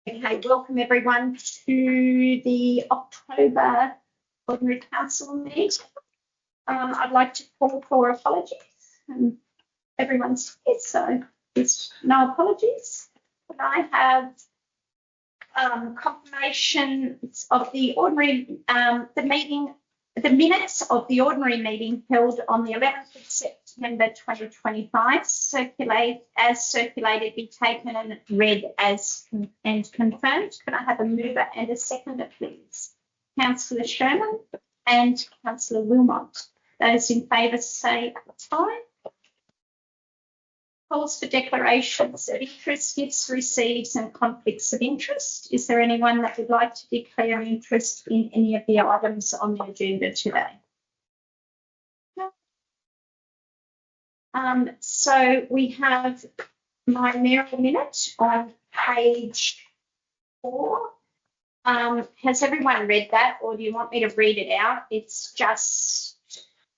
Okay, welcome everyone to the October Ordinary Council meeting. I'd like to call for apologies. Everyone's here, so there's no apologies. But I have confirmation of the ordinary, the minutes of the ordinary meeting held on the 11th of September 2025, circulated, be taken and read as and confirmed. Can I have a mover and a seconder, please? Councillor Sherman and Councillor Wilmot. Those in favour say aye. Calls for declarations of interest, gifts received and conflicts of interest. Is there anyone that would like to declare interest in any of the items on the agenda today? No. So we have my mayoral minute on page 4. Has everyone read that, or do you want me to read it out? It's just,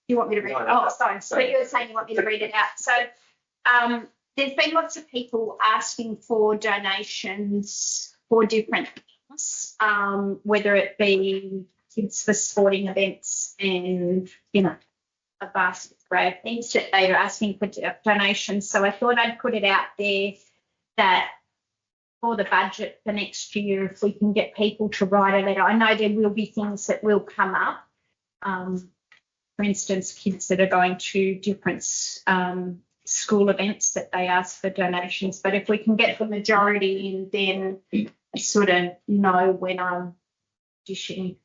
you want me to read it? Oh, sorry. So you're saying you want me to read it out. So there's been lots of people asking for donations for different things, whether it be kids for sporting events and, you know, a basket of things that they are asking for donations. So I thought I'd put it out there that for the budget for next year, if we can get people to write a letter. I know there will be things that will come up. For instance, kids that are going to different school events that they ask for donations. But if we can get the majority in, then I sort of know when I'm dishing.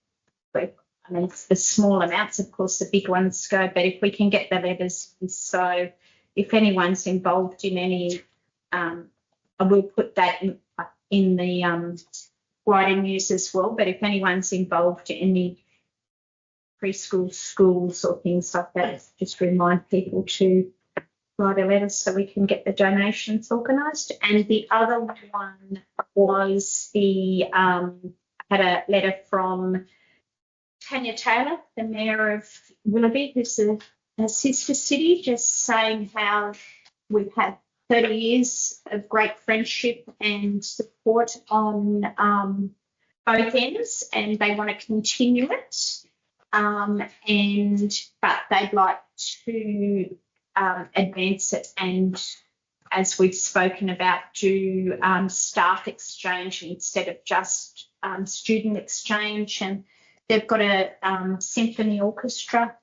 But I mean, it's the small amounts, of course, the big ones go. But if we can get the letters, so if anyone's involved in any, I will put that in the wider news as well. But if anyone's involved in any preschool schools or things like that, just remind people to write a letter so we can get the donations organised. And the other one was the I had a letter from Tanya Taylor, the Mayor of Willoughby, who's a sister city, just saying how we've had 30 years of great friendship and support on both ends, and they want to continue it. But they'd like to advance it, and as we've spoken about, do staff exchange instead of just student exchange. And they've got a symphony orchestra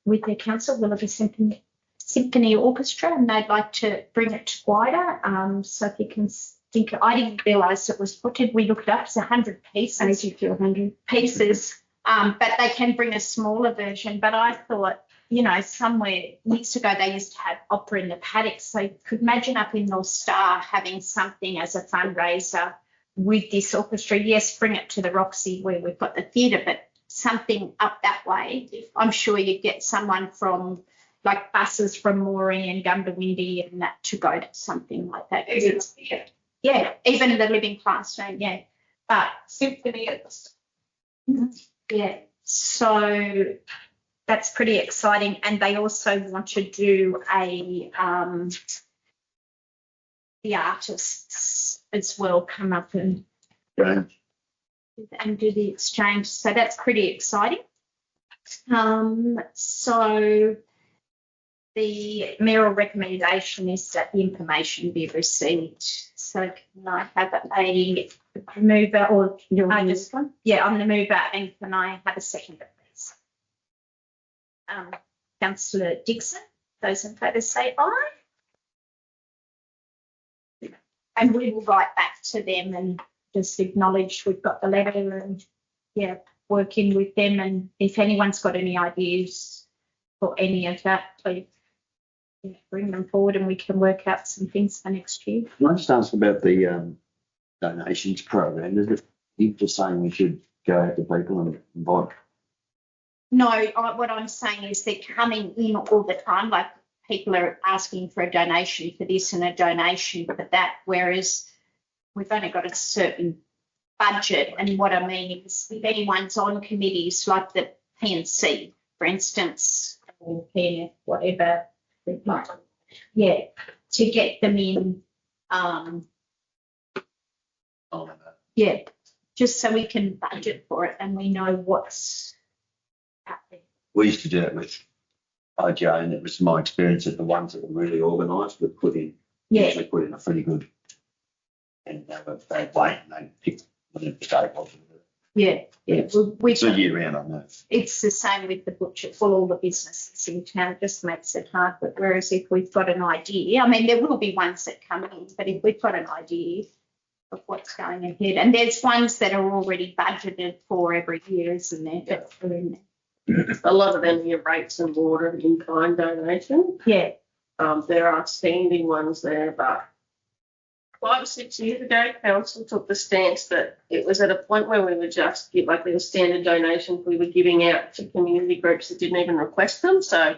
with their council, Willoughby Symphony Orchestra, and they'd like to bring it to wider. So if you can think, I didn't realise it was, what did we look it up? It's 100 pieces. 80 to 100 pieces. But they can bring a smaller version. But I thought, you know, somewhere years ago they used to have opera in the paddocks. So you could imagine up in North Star having something as a fundraiser with this orchestra. Yes, bring it to the Roxy where we've got the theatre, but something up that way. I'm sure you'd get someone from, like, buses from Moree and Gundawindi and that to go to something like that. Yeah, even the living classroom, yeah. But symphony, yeah. So that's pretty exciting. And they also want to do the artists as well come up and do the exchange. So that's pretty exciting. So the mayoral recommendation is that the information be received. So can I have a mover, or I just one? Yeah, I'm the mover, and can I have a seconder, please? Councillor Dixon. Those in favour say aye. And we will write back to them and just acknowledge we've got the letter and, yeah, work in with them. And if anyone's got any ideas for any of that, please bring them forward and we can work out some things for next year. Can I just ask about the donations program? Is it you just saying we should go out to people and invite? No, what I'm saying is they're coming in all the time. Like, people are asking for a donation for this and a donation for that, whereas we've only got a certain budget. And what I mean is, if anyone's on committees like the PNC, for instance, or PNF, whatever, yeah, to get them in Oh, Yeah, just so we can budget for it and we know what's out there. we used to do it with IGA, and it was my experience that the ones that were really organised would usually put in a pretty good, and they'd wait and they'd pick the staples. Yeah. It's a year round, I know. It's the same with the butcher, for all the businesses in town. It just makes it hard. But whereas if we've got an idea, I mean, there will be ones that come in, but if we've got an idea of what's going ahead, and there's ones that are already budgeted for every year, isn't there? That's in there. A lot of them are your rates and water and in-kind donation. Yeah. There are standing ones there, but 5 or 6 years ago, council took the stance that it was at a point where we would just give, like, there were standard donations we were giving out to community groups that didn't even request them. So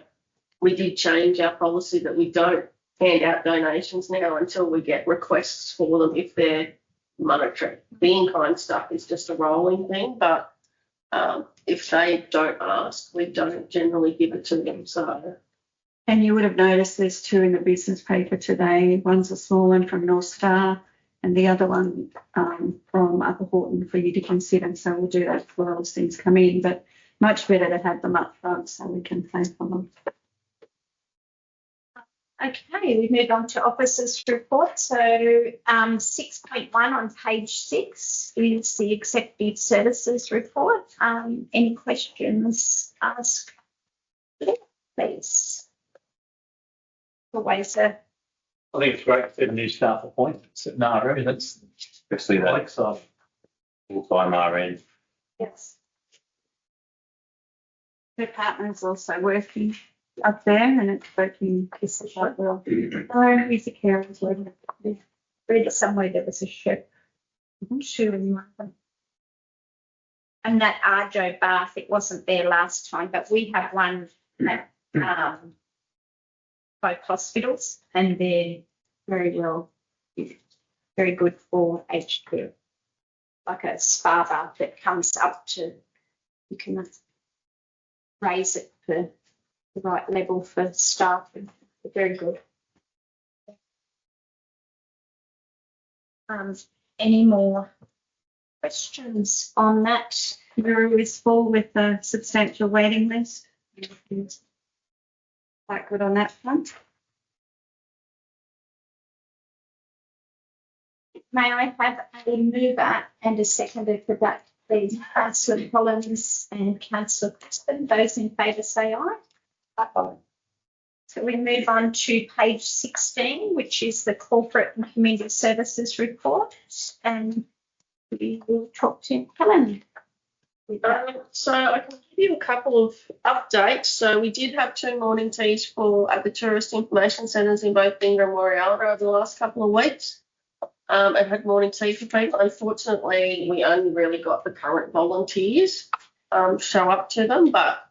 we did change our policy that we don't hand out donations now until we get requests for them if they're monetary. The in-kind stuff is just a rolling thing, but if they don't ask, we don't generally give it to them. So. And you would have noticed there's 2 in the business paper today. One's a small one from North Star and the other one from Upper Horton for you to consider. So we'll do that before those things come in, but much better to have them up front so we can pay for them. Okay, we move on to officers' report. So 6.1 on page 6 is the executive services report. Any questions? Ask, please. Always I think it's great to see the new staff appointments at NARA. That's Especially quite that exciting. full-time RN. yes. Her partner's also working up there and it's working quite well. Oh, he's a carer as well. Read it somewhere there was a chef. Sure, in one of them. And that Arjo bath, it wasn't there last time, but we have one at both hospitals and they're very well, very good for aged care. Like a spa bath that comes up to, you can raise it for the right level for staff. And they're very good. Any more questions on that? Nauru is full with a substantial waiting list. Quite good on that front. May I have a mover and a seconder for that, please? Councillor Collins and Councillor Crispin. Those in favour say aye. Aye. So we move on to page 16, which is the corporate and community services report, and we will talk to Helen. So I can give you a couple of updates. So we did have 2 morning teas at the tourist information centres in both Binga and Warialda over the last couple of weeks. I had morning tea for people. Unfortunately, we only really got the current volunteers show up to them, but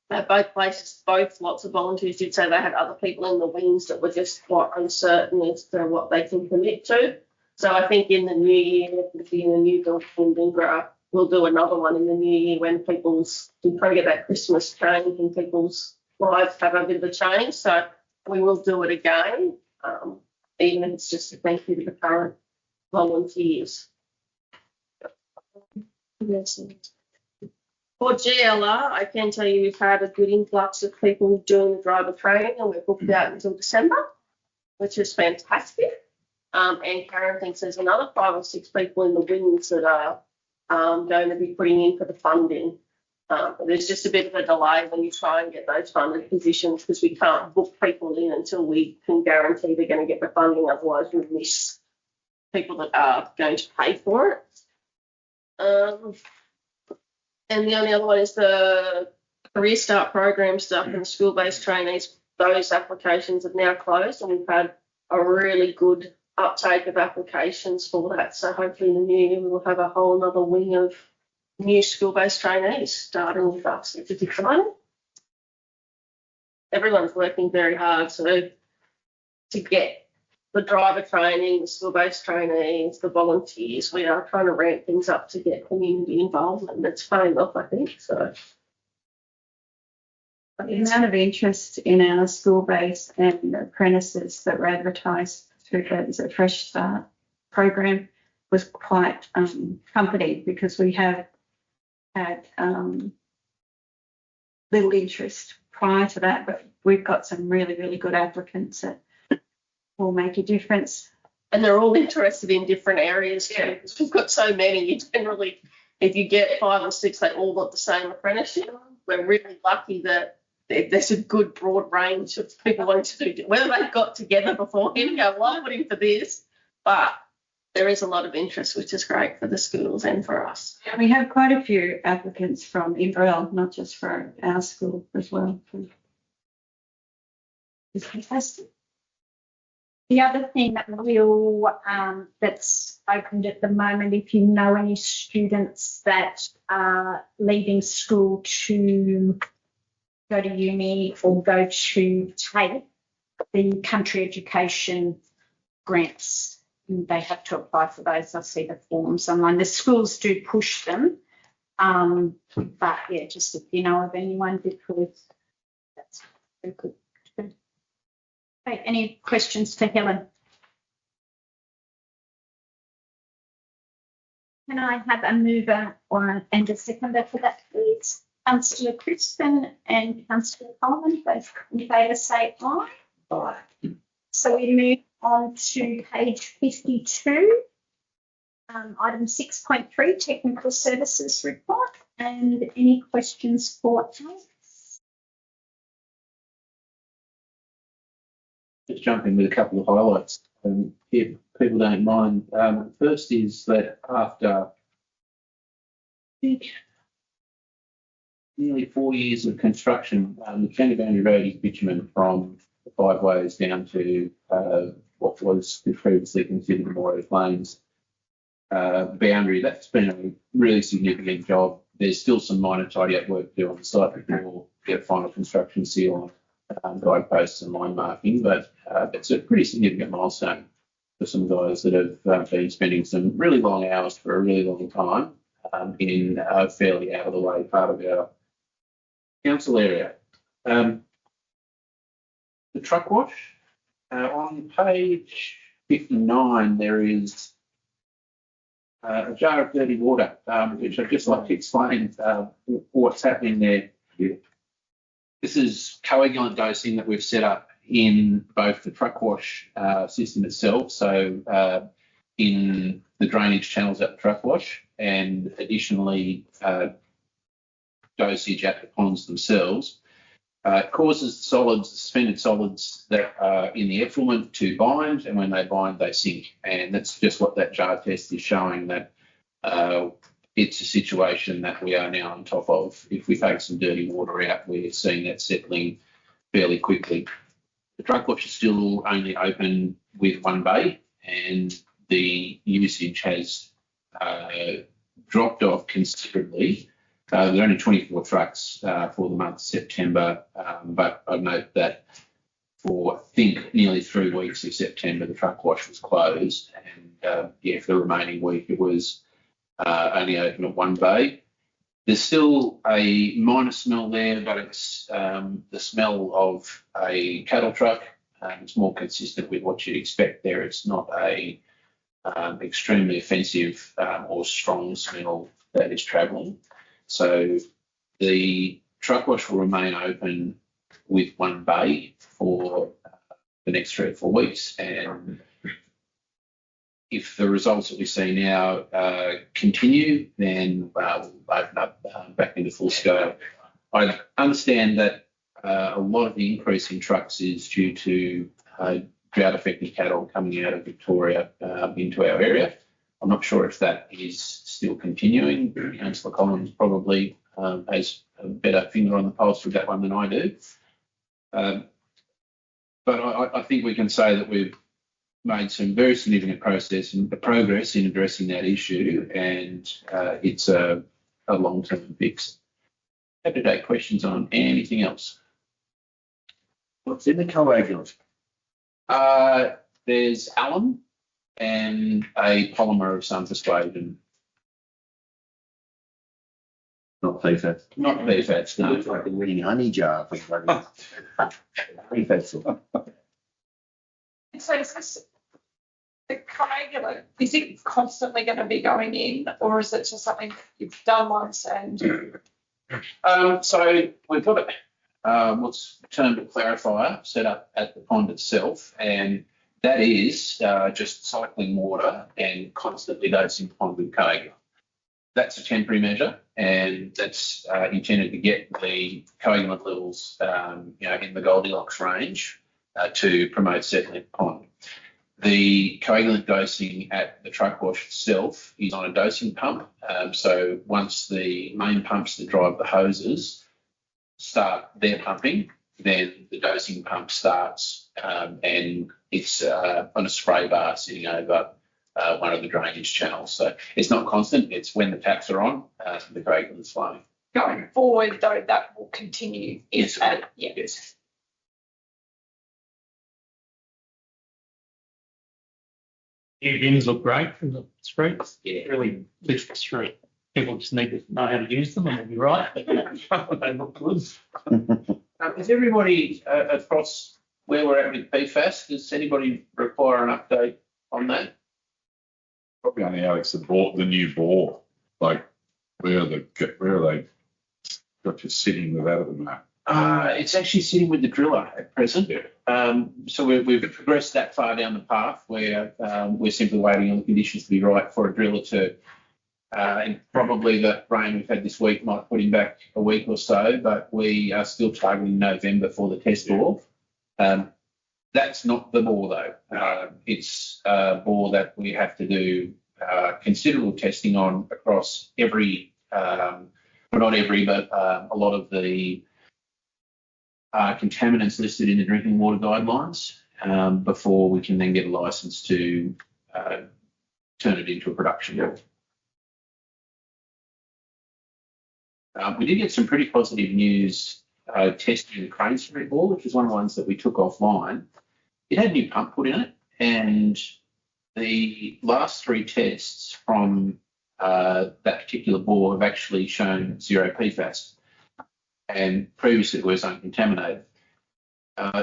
at both places, lots of volunteers did say they had other people in the wings that were just quite uncertain as to what they can commit to. So I think in the new year, in the new building in Binga, we'll do another one in the new year when we try to get that Christmas change and people's lives have a bit of a change. So we will do it again, even if it's just a thank you to the current volunteers. For GLR, I can tell you we've had a good influx of people doing the driver training and we're booked out until December, which is fantastic. And Karen thinks there's another 5 or 6 people in the wings that are going to be putting in for the funding. There's just a bit of a delay when you try and get those funded positions because we can't book people in until we can guarantee they're going to get the funding, otherwise we'll miss people that are going to pay for it. And the only other one is the Career Start program stuff and school-based trainees. Those applications have now closed and we've had a really good uptake of applications for that. So hopefully in the new year we'll have a whole other wing of new school-based trainees starting with us, which is exciting. Everyone's working very hard to get the driver training, the school-based trainees, the volunteers. We are trying to ramp things up to get community involvement, and it's paying off, I think. So The amount of interest in our school-based and apprentices that were advertised through the Fresh Start program was quite comforting because we have had little interest prior to that, but we've got some really, really good applicants that will make a difference. And they're all interested in different areas too, because we've got so many. You generally, if you get 5 or 6, they all want the same apprenticeship. We're really lucky that there's a good broad range of people wanting to do, whether they've got together beforehand and go, well, I'm putting for this, but there is a lot of interest, which is great for the schools and for us. We have quite a few applicants from Inverell, not just for our school as well. It's fantastic. The other thing that will that's opened at the moment, if you know any students that are leaving school to go to uni or go to take the country education grants, they have to apply for those. I see the forms online. The schools do push them, but yeah, just if you know of anyone, because that's very good. Okay, any questions for Helen? Can I have a mover and a seconder for that, please? Councillor Crispin and Councillor Coleman, both in favour say aye. Aye. So we move on to page 52, item 6.3, technical services report. And any questions for Alex? Just jump in with a couple of highlights, if people don't mind. First is that after nearly 4 years of construction, the Cheney Boundary Road is bitumen from the 5 ways down to what was previously considered Memorial Plains boundary. That's been a really significant job. There's still some minor tidy-up work to do on the site before we get final construction seal on guideposts and line marking, but it's a pretty significant milestone for some guys that have been spending some really long hours for a really long time in a fairly out of the way part of our council area. The truck wash, on page 59 there is a jar of dirty water, which I'd just like to explain what's happening there. This is coagulant dosing that we've set up in both the truck wash system itself, so in the drainage channels at the truck wash, and additionally dosage at the ponds themselves. It causes the solids, the suspended solids that are in the effluent to bind, and when they bind, they sink. And that's just what that jar test is showing, that it's a situation that we are now on top of. If we take some dirty water out, we're seeing that settling fairly quickly. The truck wash is still only open with one bay, and the usage has dropped off considerably. There are only 24 trucks for the month of September, but I note that for, I think, nearly 3 weeks of September, the truck wash was closed, and for the remaining week, it was only open at one bay. There's still a minor smell there, but it's the smell of a cattle truck. It's more consistent with what you'd expect there. It's not a extremely offensive or strong smell that is travelling. So the truck wash will remain open with one bay for the next 3 or 4 weeks, and if the results that we see now continue, then we'll open up back into full scale. I understand that a lot of the increase in trucks is due to drought-affected cattle coming out of Victoria into our area. I'm not sure if that is still continuing. Councillor Collins probably has a better finger on the pulse with that one than I do. But I think we can say that we've made some very significant progress in addressing that issue, and it's a long-term fix. Happy to take questions on anything else. What's in the coagulant? There's alum and a polymer of some persuasion. Not PFAS. Not PFAS, It no. looks like a winning honey jar. PFAS. So is this the coagulant, is it constantly going to be going in, or is it just something you've done once and? So we've got what's termed a clarifier set up at the pond itself, and that is just cycling water and constantly dosing the pond with coagulant. That's a temporary measure, and that's intended to get the coagulant levels, in the Goldilocks range to promote settling of the pond. The coagulant dosing at the truck wash itself is on a dosing pump. So once the main pumps that drive the hoses start their pumping, then the dosing pump starts, and it's on a spray bar sitting over one of the drainage channels. So it's not constant. It's when the taps are on, the coagulant's flowing. Going forward, though, that will continue. Yes. Yes. New bins look great from the streets. Yeah. Really lift the street. People just need to know how to use them and they'll be right. They look good. Is everybody across where we're at with PFAS? Does anybody require an update on that? Probably only Alex that bought the new bore. Like, where are they got you sitting with that at the moment? It's actually sitting with the driller at present. So we've progressed that far down the path where we're simply waiting on the conditions to be right for a driller to, and probably the rain we've had this week might put him back a week or so, but we are still targeting November for the test bore. That's not the bore though. It's a bore that we have to do considerable testing on across every, well, not every, but a lot of the contaminants listed in the drinking water guidelines before we can then get a licence to turn it into a production bore. We did get some pretty positive news testing the Crane Street bore, which is one of the ones that we took offline. It had a new pump put in it, and the last three tests from that particular bore have actually shown zero PFAS, and previously it was uncontaminated.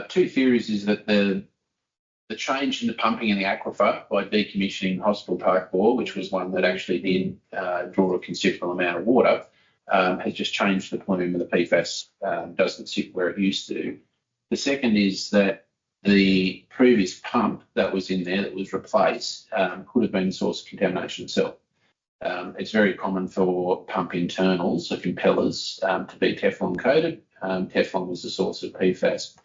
Two theories is that the change in the pumping in the aquifer by decommissioning Hospital Park bore, which was one that actually did draw a considerable amount of water, has just changed the plume, and the PFAS doesn't sit where it used to. The second is that the previous pump that was in there that was replaced could have been the source of contamination itself. It's very common for pump internals of impellers to be Teflon coated. Teflon was the source of PFAS.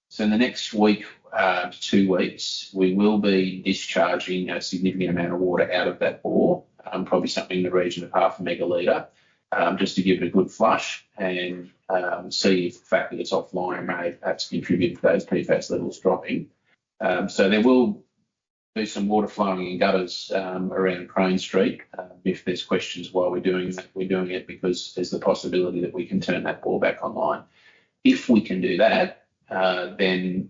So in the next week to 2 weeks, we will be discharging a significant amount of water out of that bore, probably something in the region of 0.5 megalitre, just to give it a good flush and see if the fact that it's offline may perhaps contribute to those PFAS levels dropping. So there will be some water flowing in gutters around Crane Street. If there's questions why we're doing that, we're doing it because there's the possibility that we can turn that bore back online. If we can do that, then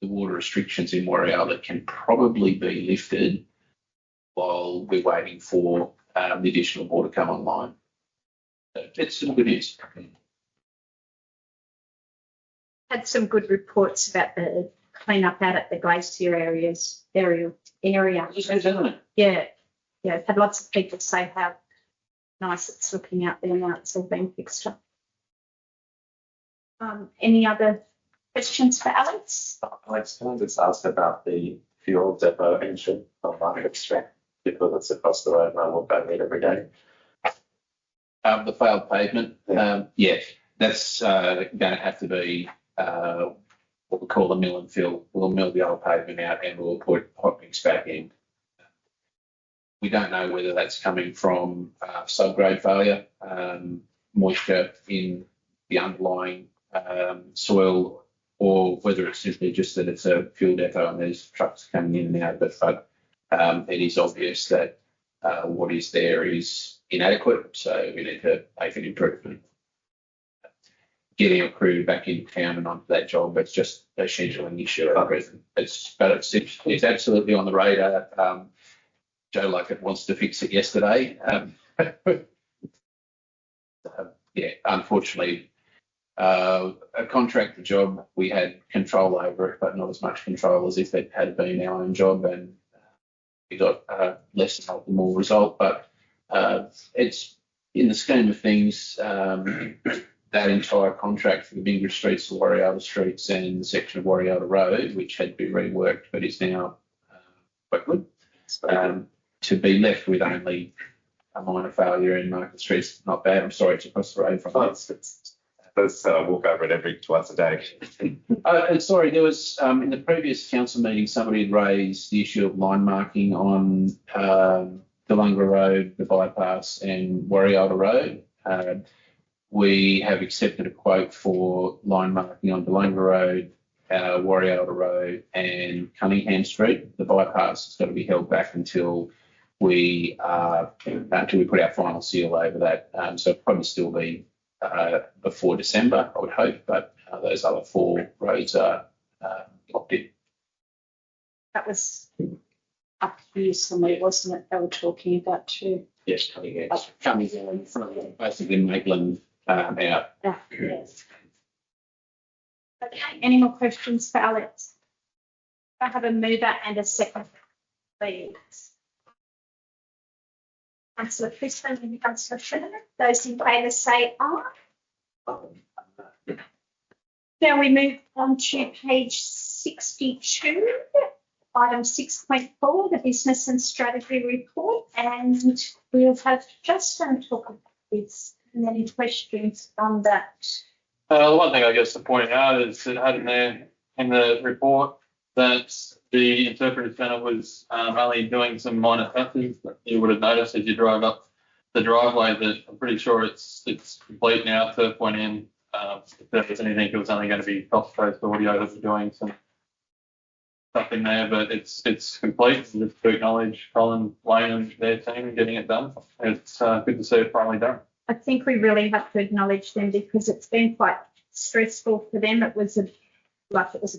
the water restrictions in Warialda can probably be lifted while we're waiting for the additional water to come online. It's some good news. Had some good reports about the clean-up out at the glacier area. Isn't it? Yeah. I've had lots of people say how nice it's looking out there now it's all been fixed up. Any other questions for Alex? Alex, can I just ask about the fuel depot engine on Market Street? Because it's across the road and I walk over it every day. The failed pavement, that's going to have to be what we call a mill and fill. We'll mill the old pavement out and we'll put hot mix back in. We don't know whether that's coming from subgrade failure, moisture in the underlying soil, or whether it's simply just that it's a fuel depot and there's trucks coming in and out of it. But it is obvious that what is there is inadequate, so we need to make an improvement. Getting a crew back in town and onto that job, it's just a scheduling issue at present. It's absolutely on the radar. Joe Luckett wants to fix it yesterday. Unfortunately, a contractor job, we had control over it, but not as much control as if it had been our own job, and we got less than optimal result. But it's in the scheme of things, that entire contract for the Bingara Streets, the Warriata Streets, and the section of Warriata Road, which had been reworked but is now quite good, to be left with only a minor failure in Market Street's not bad. I'm sorry, it's across the road from us. Let's walk over it twice a day. And sorry, there was in the previous council meeting, somebody had raised the issue of line marking on Delunga Road, the bypass, and Warriata Road. We have accepted a quote for line marking on Delunga Road, Warriata Road, and Cunningham Street. The bypass has got to be held back until we put our final seal over that. So it'll probably still be before December, I would hope, but those other 4 roads are locked in. That was up here somewhere, wasn't it? They were talking about too. Yes, Cunningham from basically Maitland out. Yeah, yes. Okay, any more questions for Alex? I have a mover and a second, please. Councillor Crispin and Councillor Shannon. Those in favour say aye. Now we move on to page 62, item 6.4, the business and strategy report, and we'll have Justin talk about this and any questions on that. The one thing I guess to point out is it had in there in the report that the interpreter centre was only doing some minor touches that you would have noticed as you drive up the driveway. That I'm pretty sure it's complete now. Turf went in. If there was anything, it was only going to be cost based audio that we're doing some stuff in there, but it's complete. Just to acknowledge Colin, Lane, and their team getting it done. It's good to see it finally done. I think we really have to acknowledge them because it's been quite stressful for them. It was a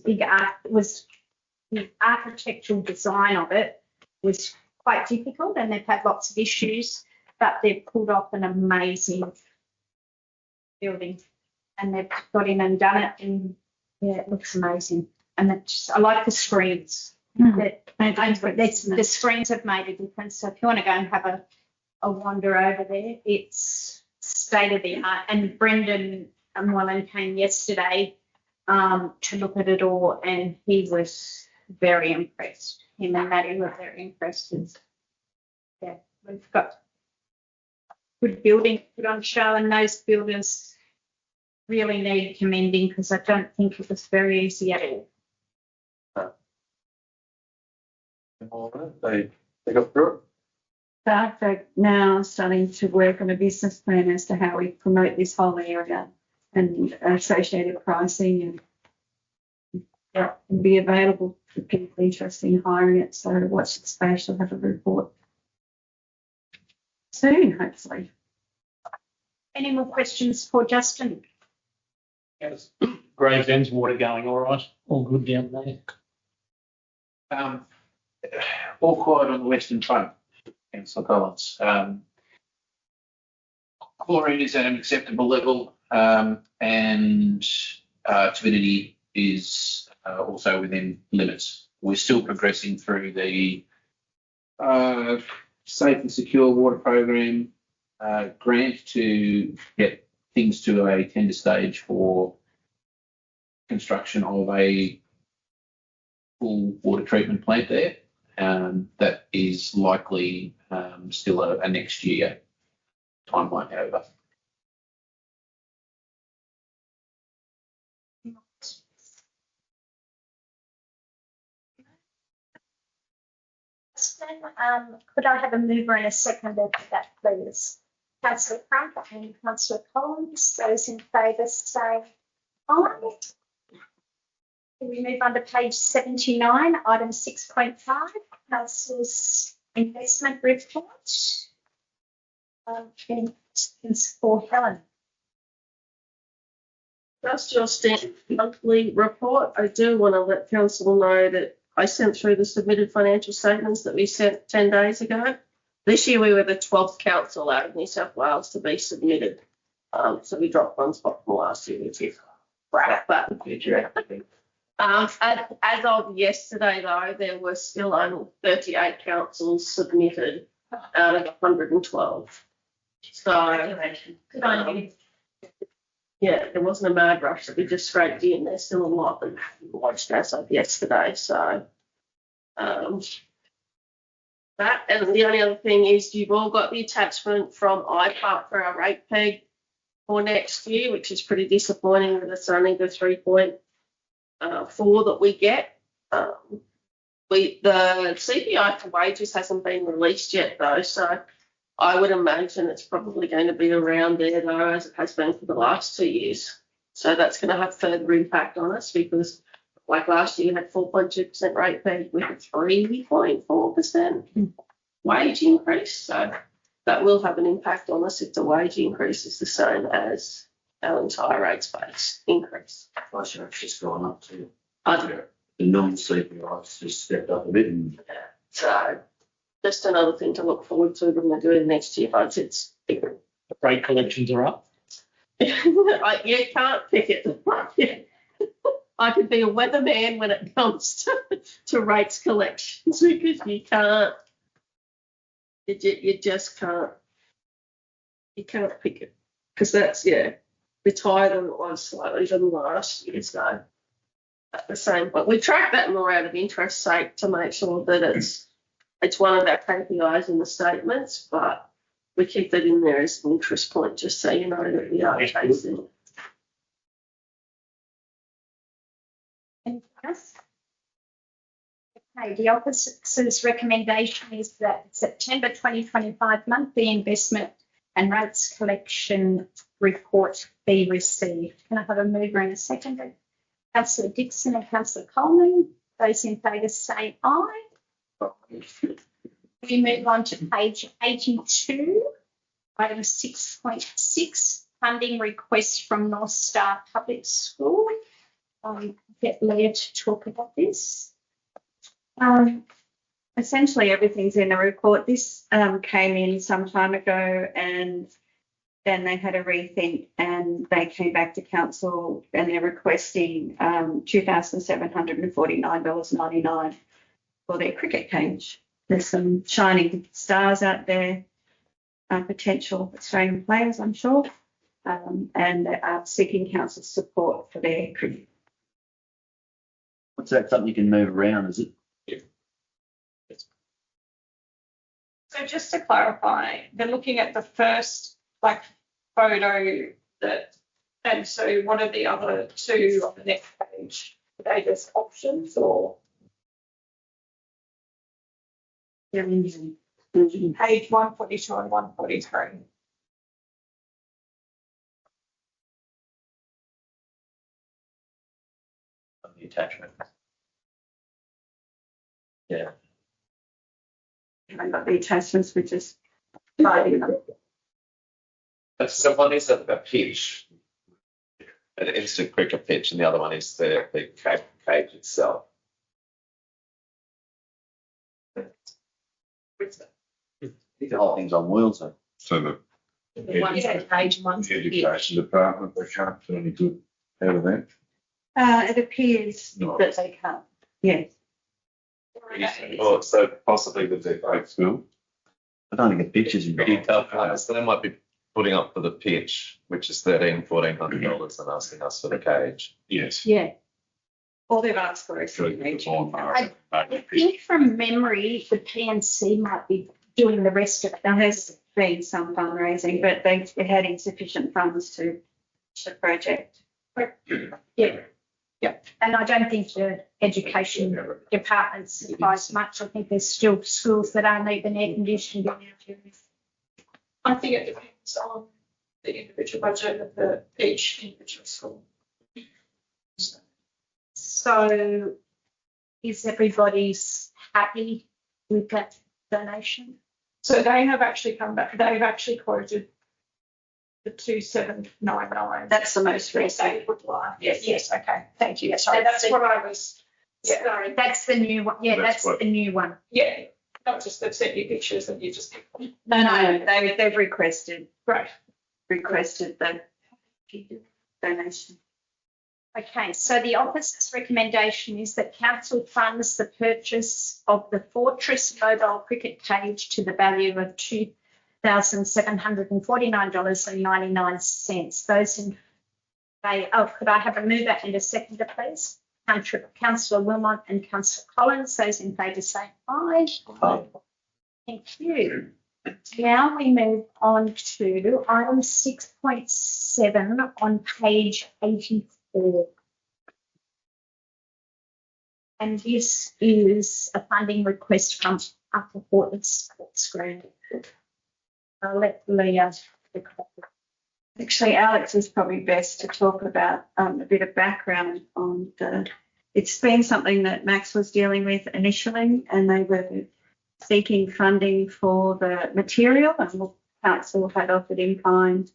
big art. It was the architectural design of it was quite difficult, and they've had lots of issues, but they've pulled off an amazing building, and they've got in and done it, and yeah, it looks amazing. And I like the screens. The screens have made a difference. So if you want to go and have a wander over there, it's state of the art. And Brendan Mullen came yesterday to look at it all, and he was very impressed. Him and Maddie were very impressed. Yeah, we've got good building put on show, and those builders really need commending because I don't think it was very easy at all. They got through it. They're now starting to work on a business plan as to how we promote this whole area and associated pricing and be available for people interested in hiring it. So watch the space. I'll have a report soon, hopefully. Any more questions for Justin? Yes. Gravesend's water going all right? All good down there? All quiet on the western front, Councillor Collins. Chlorine is at an acceptable level, and turbidity is also within limits. We're still progressing through the Safe and Secure Water Program grant to get things to a tender stage for construction of a full water treatment plant there. That is likely still a next year timeline, however. Could I have a mover and a seconder for that, please? Councillor Crump and Councillor Collins. Those in favour say aye. We move on to page 79, item 6.5, Council's investment report. Any questions for Helen? That's your standard monthly report. I do want to let council know that I sent through the submitted financial statements that we sent 10 days ago. This year we were the 12th council out of New South Wales to be submitted. So we dropped one spot from last year, which is crap, but As of yesterday, though, there were still only 38 councils submitted out of 112. So, Good on you. yeah, there wasn't a mad rush that we just scraped in. There's still a lot that haven't lodged as of yesterday. So, that, and the only other thing is you've all got the attachment from IPART for our rate peg for next year, which is pretty disappointing that it's only the 3.4 that we get. The CPI for wages hasn't been released yet though, so I would imagine it's probably going to be around there though, as it has been for the last 2 years. So that's going to have further impact on us because like last year you had 4.2% rate peg with a 3.4% wage increase. So that will have an impact on us if the wage increase is the same as our entire rates base increase. I should have just gone up to I don't know. the non-CPI's just stepped up a bit and So just another thing to look forward to when we're doing next year budgets. The rate collections are up. You can't pick it. I could be a weatherman when it comes to rates collections because you can't. You just can't. You can't pick it because that's it's higher than it was slightly than last year. So at the same point, we track that more out of interest sake to make sure that it's one of our KPIs in the statements, but we keep that in there as an interest point just so you know that we are chasing it. Anything else? Okay, the officer's recommendation is that September 2025 monthly investment and rates collection report be received. Can I have a mover and a seconder? Councillor Dixon and Councillor Coleman. Those in favour say aye. We move on to page 82, item 6.6, funding request from North Star Public School. Get Leah to talk about this. Essentially everything's in the report. This came in some time ago and then they had a rethink and they came back to council and they're requesting $2,749.99 for their cricket cage. There's some shining stars out there, potential Australian players, I'm sure, and they are seeking council support for their cricket. what's that, something you can move around, is it? So just to clarify, they're looking at the first photo and so what are the other two on the next page? Are they just options or? Page 142 and 143. The attachment. Yeah. I've got the attachments, which is dividing them. So one is a pitch, an instant cricket pitch, and the other one is the cage itself. The whole thing's on wheels, though. So the One's on page, one's on page. education department, they can't put any good out of that. It appears No. that they can't. Yes. Or so possibly with the Great school. I don't get pictures in pretty there. tough. So they might be putting up for the pitch, which is $1,400, and asking us for the cage. Yes. Yeah. All they've asked for is Go to the lawnmower, I maybe pitch. think from memory, the PNC might be doing the rest of it. There has been some fundraising, but they had insufficient funds to the project. Yeah. And I don't think the education department supplies much. I think there's still schools that aren't even air conditioned in our areas. I think it depends on the individual budget of each individual school. So is everybody's happy with that donation? So they have actually come back, they've actually quoted the 2,799. That's the most recent. They would like. Yes, okay, thank you. Sorry, that's what I was, Sorry, that's the new one. Yeah, That's that's what- the new one. yeah, not just they've sent you pictures and you just. No, they've requested Right. the donation. Okay, so the officer's recommendation is that council funds the purchase of the Fortress mobile cricket cage to the value of $2,749.99. Those in favour, could I have a mover and a seconder, please? Councillor Wilmot and Councillor Collins. Those in favour say aye. Aye. Thank you. Now we move on to item 6.7 on page 84. And this is a funding request from Upper Horton Sports Ground. I'll let Leah. Actually, Alex is probably best to talk about a bit of background on the. It's been something that Max was dealing with initially, and they were seeking funding for the material, and the council had offered in kind.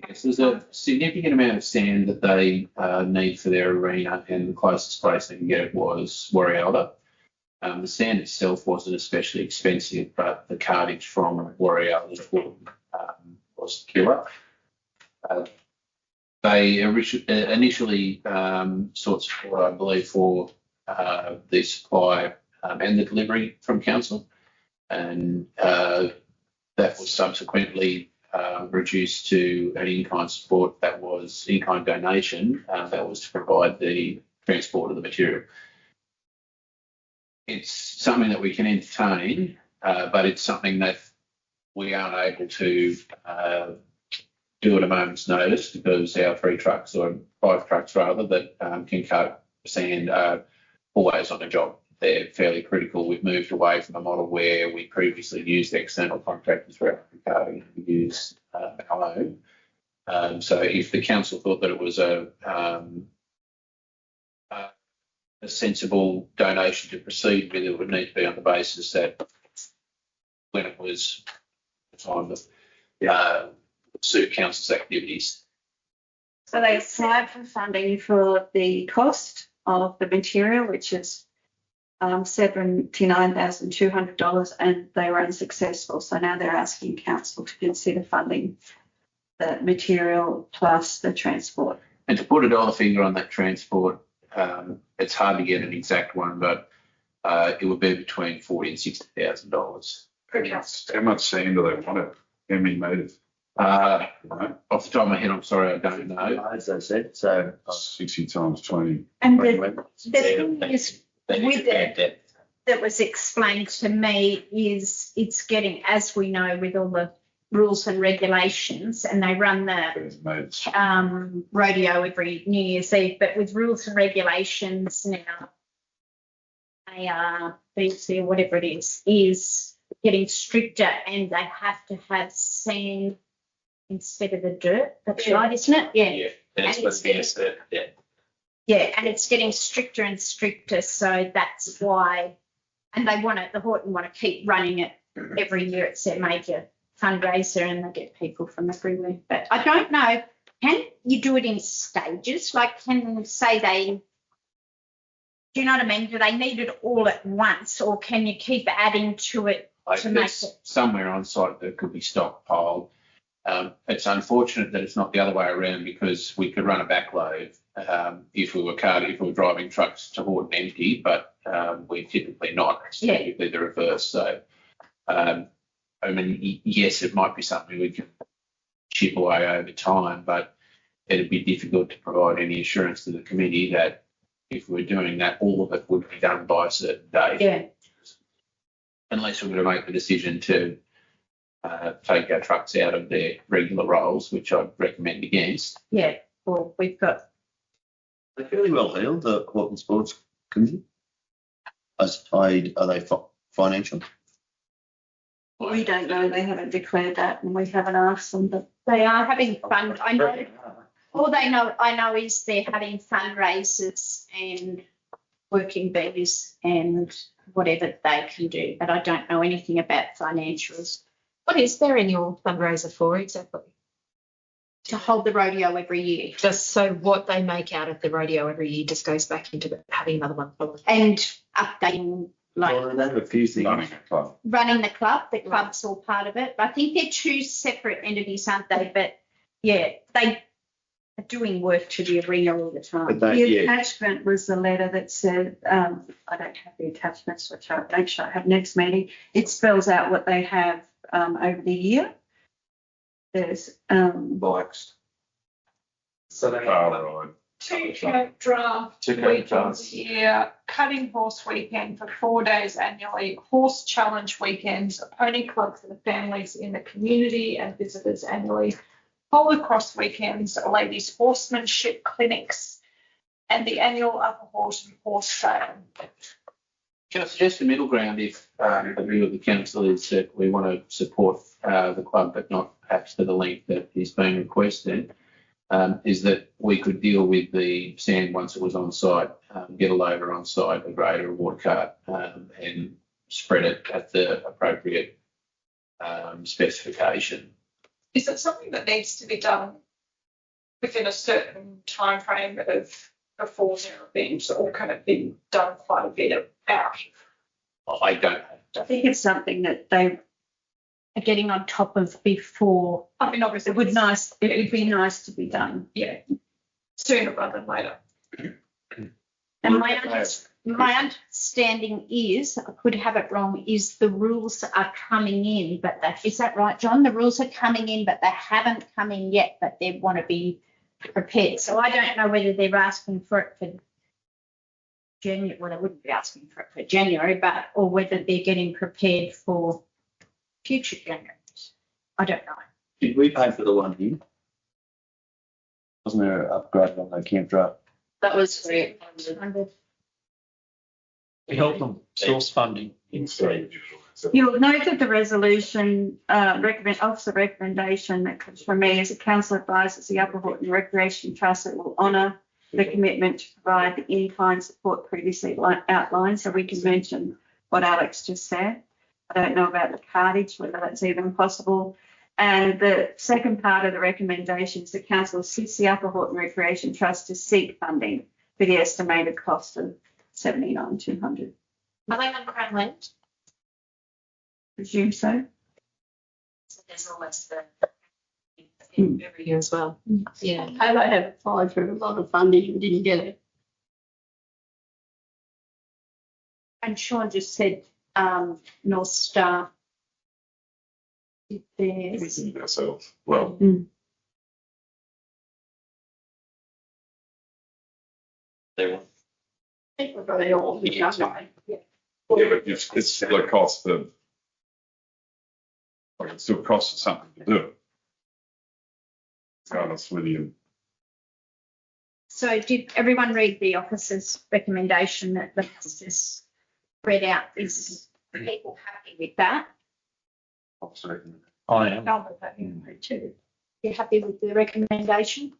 Yes, there's a significant amount of sand that they need for their arena, and the closest place they can get it was Warialda. The sand itself wasn't especially expensive, but the cartage from Warialda was killer. They initially sought support, I believe, for the supply and the delivery from council, and that was subsequently reduced to an in-kind support that was in-kind donation that was to provide the transport of the material. It's something that we can entertain, but it's something that we aren't able to do at a moment's notice because our 3 trucks, or 5 trucks rather, that can cut sand are always on a job. They're fairly critical. We've moved away from a model where we previously used external contractors for our carting. We use our own. So if the council thought that it was a sensible donation to proceed with, it would need to be on the basis that when it was the time of suit council's activities. So they applied for funding for the cost of the material, which is $79,200, and they were unsuccessful. So now they're asking council to consider funding the material plus the transport. And to put a dollar figure on that transport, it's hard to get an exact one, but it would be between $40,000 and $60,000. How much sand do they want it? How many metres? Off the top of my head, I'm sorry, I don't know. As I said, so 60 times 20. And the thing is, with it, that was explained to me is it's getting, as we know, with all the rules and regulations, and they run the rodeo every New Year's Eve, but with rules and regulations now, BC or whatever it is getting stricter, and they have to have sand instead of the dirt. That's right, isn't it? Yeah. And it's supposed to be a step. Yeah. Yeah, and it's getting stricter and stricter, so that's why, and they want it, the Horton want to keep running it every year. It's their major fundraiser, and they get people from everywhere. But I don't know, can you do it in stages? Like, can say they, do you know what I mean? Do they need it all at once, or can you keep adding to it to make it? Somewhere on site that could be stockpiled. It's unfortunate that it's not the other way around, because we could run a backload if we were driving trucks to Horton empty, but we're typically not. It's typically the reverse. So, I mean, yes, it might be something we can chip away over time, but it'd be difficult to provide any assurance to the committee that if we're doing that, all of it would be done by a certain date. Yeah. Unless we're going to make the decision to take our trucks out of their regular roles, which I'd recommend against. Yeah, well, we've got. They're fairly well heeled, the Horton Sports Committee. Are they financial? We don't know. They haven't declared that, and we haven't asked them. But they are having fun. I know. All I know is they're having fundraisers and working bees and whatever they can do. But I don't know anything about financials. What is their annual fundraiser for exactly? To hold the rodeo every year. Just so what they make out of the rodeo every year just goes back into having another one following. And updating, like, well, they have a few things. Running the club. The club's all part of it. I think they're 2 separate entities, aren't they? But yeah, they are doing work to the arena all the time. But The yeah, attachment was the letter that said, I don't have the attachments, which I'll make sure I have next meeting. It spells out what they have over the year. There's bikes. So they Car have ride. Two camp draft Two camp weekends drafts. a year, cutting horse weekend for 4 days annually, horse challenge weekends, a pony club for the families in the community and visitors annually, polo cross weekends, ladies horsemanship clinics, and the annual Upper Horton horse sale. Can I suggest a middle ground if the view of the council is that we want to support the club, but not perhaps to the length that is being requested, is that we could deal with the sand once it was on site, get a loader on site, a grader, a water cart, and spread it at the appropriate specification. Is it something that needs to be done within a certain time frame of before their events, or can it be done quite a bit out? I don't I think it's something that they Are getting on top of before. I mean, obviously, it would be nice to be done. yeah, sooner rather than later. And my understanding is, I could have it wrong, is the rules are coming in, but is that right, John? The rules are coming in, but they haven't come in yet, but they want to be prepared. So I don't know whether they're asking for it for January. Well, they wouldn't be asking for it for January, or whether they're getting prepared for future Januaries. I don't know. Did we pay for the one here? Wasn't there an upgrade on the camp draft? That was great. We help them source funding. You'll note that the resolution officer recommendation that comes from me is that council advises the Upper Horton Recreation Trust that will honour the commitment to provide the in-kind support previously outlined. So we can mention what Alex just said. I don't know about the cartage, whether that's even possible. And the second part of the recommendation is that council assists the Upper Horton Recreation Trust to seek funding for the estimated cost of $79,200. Are they on Crown Land? Presume so. So there's always the every year as well. Yeah. How they have applied for a lot of funding and didn't get it. And Sean just said North Star did theirs. We do ourselves. Well, People got it all. yeah, but it's the cost of, like, it still costs us something to do it. Regardless whether you, So did everyone read the officer's recommendation that the just read out? Is people happy with that? I am. You happy with the recommendation?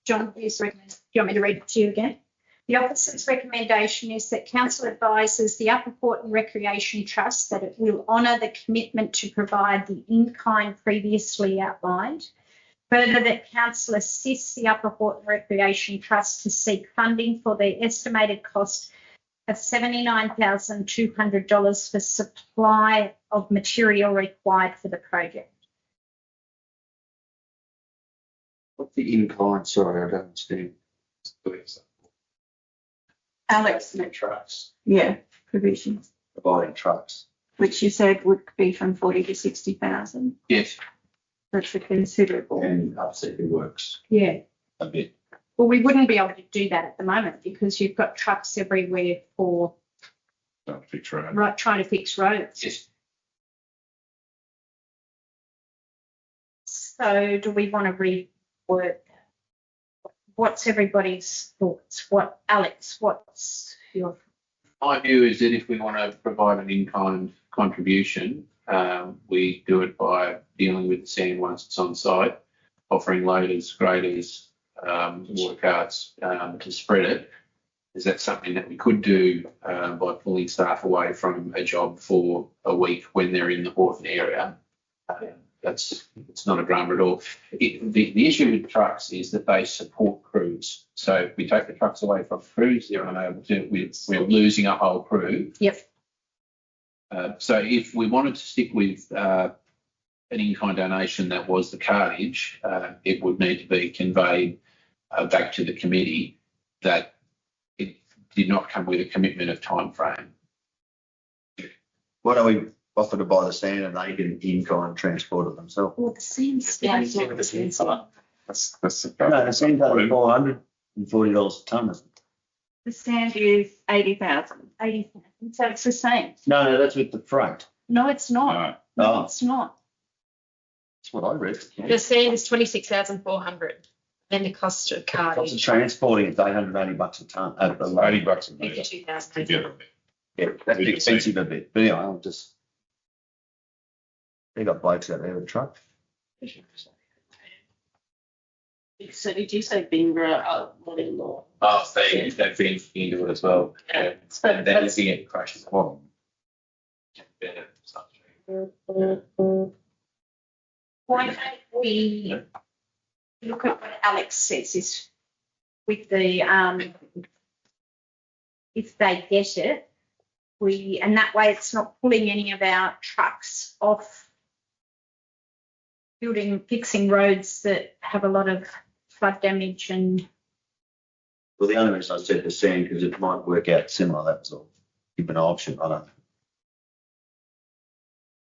John, please recommend. Do you want me to read it to you again? The officer's recommendation is that council advises the Upper Horton Recreation Trust that it will honour the commitment to provide the in-kind previously outlined. Further, that council assists the Upper Horton Recreation Trust to seek funding for the estimated cost of $79,200 for supply of material required for the project. What's the incline? Sorry, I don't understand. Alex, trucks. yeah, provisions, Providing trucks. which you said would be from 40 to 60,000. Yes. That's a considerable. And upsetting works Yeah. a bit. Well, we wouldn't be able to do that at the moment because you've got trucks everywhere for Don't fix road. trying to fix roads. Yes. So do we want to rework? What's everybody's thoughts? Alex, what's your? My view is that if we want to provide an in-kind contribution, we do it by dealing with the sand once it's on site, offering loaders, graders, water carts to spread it. Is that something that we could do by pulling staff away from a job for a week when they're in the Horton area? It's not a drama at all. The issue with trucks is that they support crews. So if we take the trucks away from crews, they're unable to. We're losing a whole crew. Yep. So if we wanted to stick with an in-kind donation that was the cartage, it would need to be conveyed back to the committee that it did not come with a commitment of time frame. Why don't we offer to buy the sand and they can in-kind transport it themselves? Well, the sand's That's No, the sand's only $440 a tonne, isn't it? The sand is 80,000. 80,000. So it's the same. No, that's with the freight. No, it's not. No, No, Oh, it's not. that's what I read. The sand is 26,400, and the cost of Cost of cartage transporting it's $880 a tonne. it's $80 a metre 52,000. to get it. Yeah, that's expensive a bit. But anyway, I'll just. They got blokes out there with a truck. So did you say Bingra, mother-in-law? Oh, they've been into it as well. Yeah. And that is the crash as well. Why don't we look at what Alex says is with the, if they get it, and that way it's not pulling any of our trucks off fixing roads that have a lot of flood damage and. Well, the only reason I said the sand because it might work out similar. That was all. Give an option. I don't know.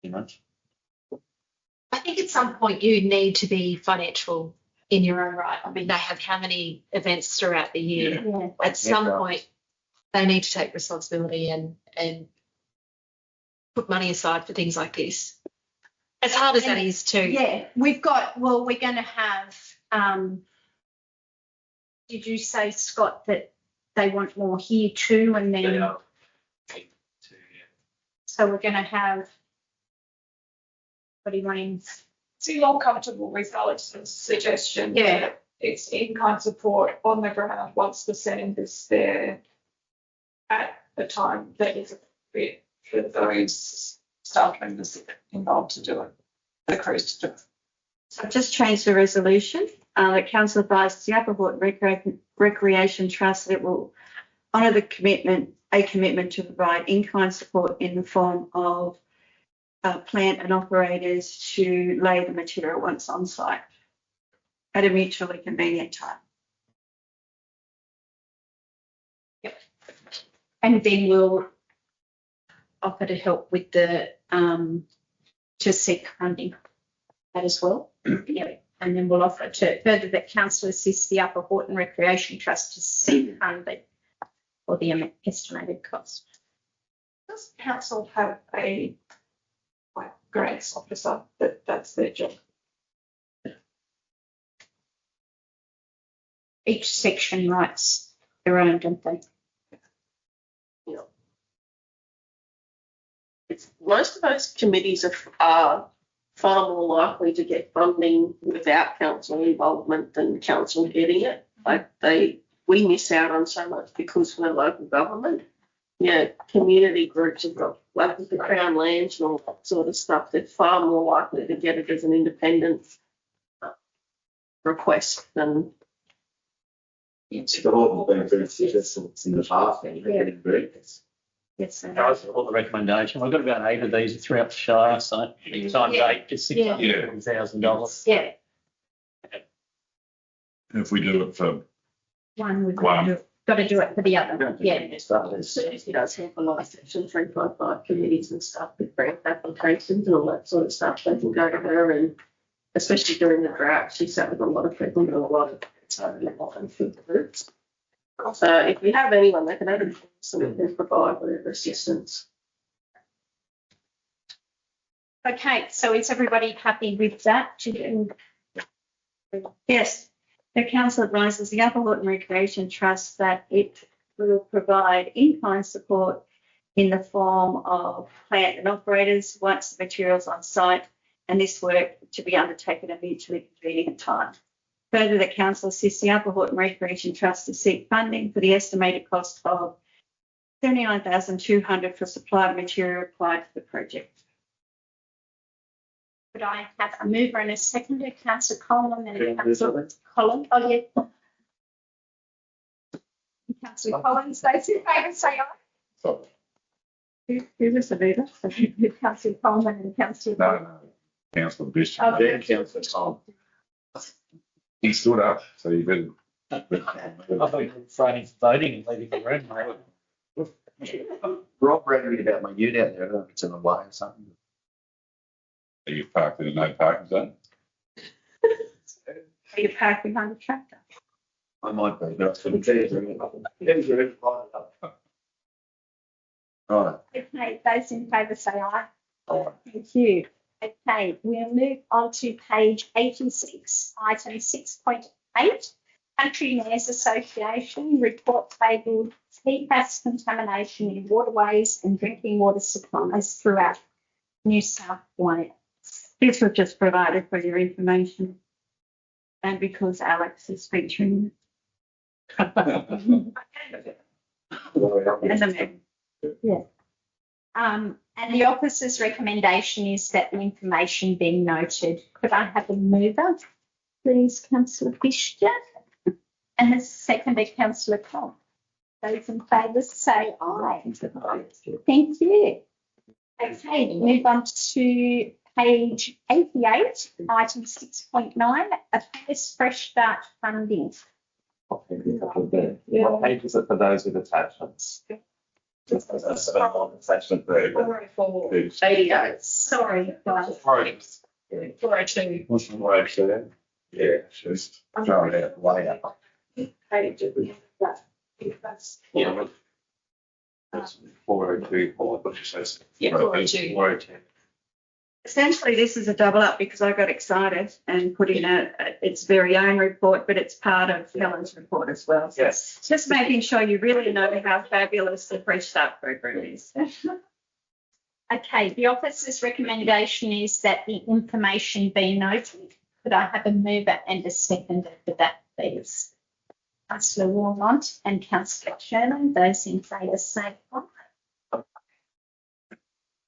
Too much. I think at some point you need to be financial in your own right. I mean, they have how many events throughout the year? Yeah. At some Yeah. point, they need to take responsibility and put money aside for things like this. As hard as that is too. Yeah, we're going to have, did you say, Scott, that they want more here too? And then, so we're going to have, what do you want? So you're comfortable with Alex's suggestion? Yeah. That it's in-kind support on the ground once the sand is there at the time that is appropriate for those staff members involved to do it, the crews to do it. So I've just changed the resolution. The council advises the Upper Horton Recreation Trust that it will honour a commitment to provide in-kind support in the form of plant and operators to lay the material once on site at a mutually convenient time. And then we'll offer to help with the, to seek funding that as well. Yeah. And then we'll offer to further that council assists the Upper Horton Recreation Trust to seek funding for the estimated cost. Does council have a grants officer that's their job? Each section writes their own, don't they? Most of those committees are far more likely to get funding without council involvement than council getting it. We miss out on so much because we're local government. Community groups have got like the Crown Lands and all that sort of stuff. They're far more likely to get it as an independent request than. It's all been very successful in the past and they're getting grants. Yes. That was all the recommendation. We've got about 8 of these throughout the Shire, so each times Yeah. 8 is $650,000. Yeah. If we do it for One we've One. got to do it for the other. Yeah. It does help a lot of Section 355 committees and stuff with grant applications and all that sort of stuff. They can go to her, and especially during the drought, she sat with a lot of people and a lot of food groups. So if you have anyone that can add some can provide whatever assistance. Okay, so is everybody happy with that? Yes, the council advises the Upper Horton Recreation Trust that it will provide in-kind support in the form of plant and operators once the material's on site, and this work to be undertaken at a mutually convenient time. Further, the council assists the Upper Horton Recreation Trust to seek funding for the estimated cost of $79,200 for supply of material required for the project. Could I have a mover and a seconder, Councillor Coleman and Councillor Collins? Oh, yeah. Councillor Collins, those in favour say aye. so, Who was the mover? Councillor Coleman and Councillor. no. Councillor Bishop. Oh, Then Councillor Tom. He stood up, so you better. I thought you were refraining from voting and leaving the room, mate. Rob read me about my ute out there. I don't know if it's in the way or something. Are you parked in a no parking zone? Are you parking behind the tractor? I might be, but I couldn't tell you. Right. Okay, those in favour say aye. All Thank you. Okay, we'll move on to page 86, item 6.8, Country Mayors Association report labelled PFAS contamination in waterways and drinking water supplies throughout New South Wales. This was just provided for your information. And because Alex is featuring and the mayor. And the officer's recommendation is that the information be noted. Could I have a mover, please, councillor Fisher? And a seconder, councillor Cobb. Those in favour say aye. Thank you. Okay, move on to page 88, item 6.9, a first fresh start funding. What page is it for those with attachments? Attachment 3. 488. Sorry, guys. Right. 402 Yeah, just throw it out, way up. page. yeah. That's 402. What you say? Yeah, 402. 402. Essentially, this is a double up because I got excited and put in its very own report, but it's part of Helen's report as well. So Yes. just making sure you really know how fabulous the Fresh Start program is. Okay, the officer's recommendation is that the information be noted. Could I have a mover and a seconder for that, please? Councillor Warmont and Councillor Sherman, those in favour say aye.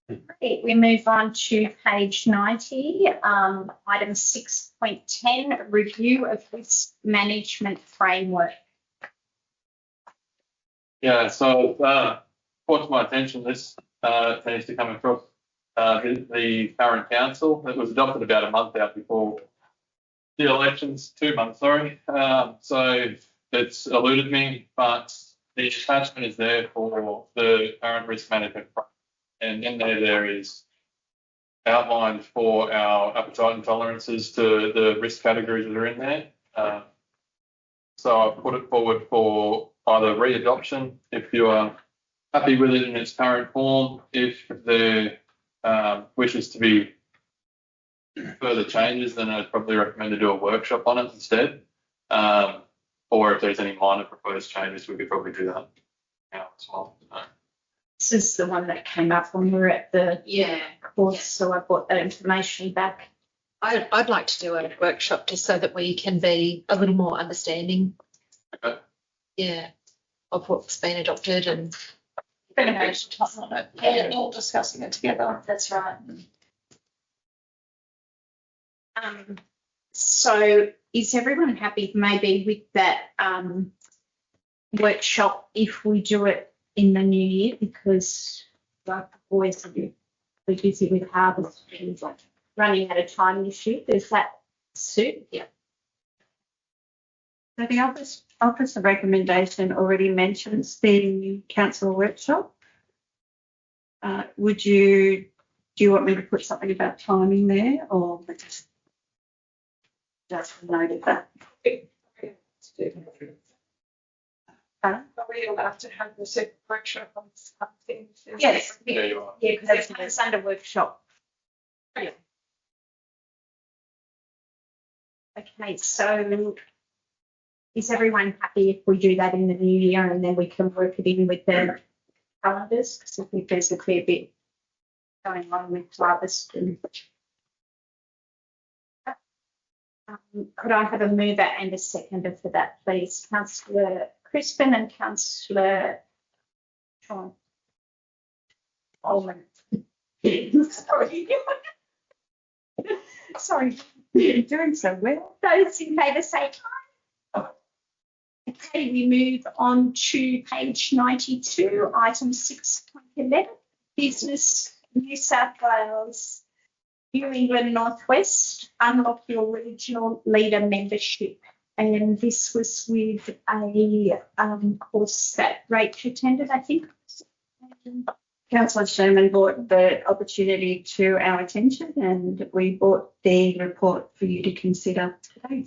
Right, we move on to page 90, item 6.10, review of risk management framework. Yeah, so brought to my attention this needs to come across the current council. It was adopted about a month out before the elections, 2 months, sorry. So it's eluded me, but the attachment is there for the current risk management framework. And in there is outlined for our appetite and tolerances to the risk categories that are in there. So I've put it forward for either re-adoption if you are happy with it in its current form, if there wishes to be further changes, then I'd probably recommend to do a workshop on it instead. Or if there's any minor proposed changes, we could probably do that now as well. This is the one that came up when we were at the course, so I brought that information back. I'd like to do a workshop just so that we can be a little more understanding. Okay. Yeah, of what's been adopted and. Been a time on it, and all discussing it together. That's right. So is everyone happy maybe with that workshop if we do it in the new year, because like the boys are busy with harvest and like running out of time this year? Does that suit? Yeah. So the officer recommendation already mentions the council workshop. Do you want me to put something about timing there, or just noted that? Are we allowed to have the second workshop on some things? Yes. There you are. Yeah, because it's under workshop. Yeah. Okay, so is everyone happy if we do that in the new year and then we can work it in with the calendars? Because I think there's a fair bit going on with harvest. And could I have a mover and a seconder for that, please? Councillor Crispin and Councillor Sean. Holman. Sorry, you're doing so well. Those in favour say aye. Okay, we move on to page 92, item 6.11, Business New South Wales New England Northwest, unlock your regional leader membership. And this was with a course that Rach attended, I think. Councillor Sherman brought the opportunity to our attention and we brought the report for you to consider today.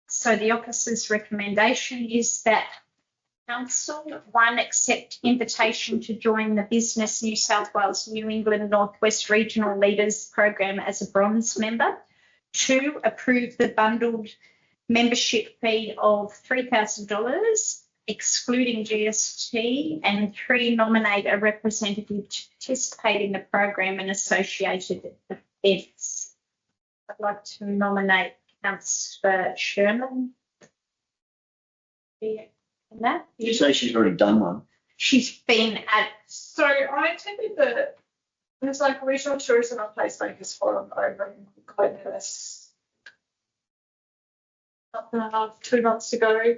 So the officer's recommendation is that Council, 1, accept invitation to join the Business New South Wales New England Northwest Regional Leaders Program as a bronze member. 2, approve the bundled membership fee of $3,000, excluding GST. And 3, nominate a representative to participate in the program and associated events. I'd like to nominate Councillor Sherman. And that. Did you say she's already done one? She's been at. So I attended there's like a regional tourism and placemakers forum over in Glenhurst month and a half, 2 months ago,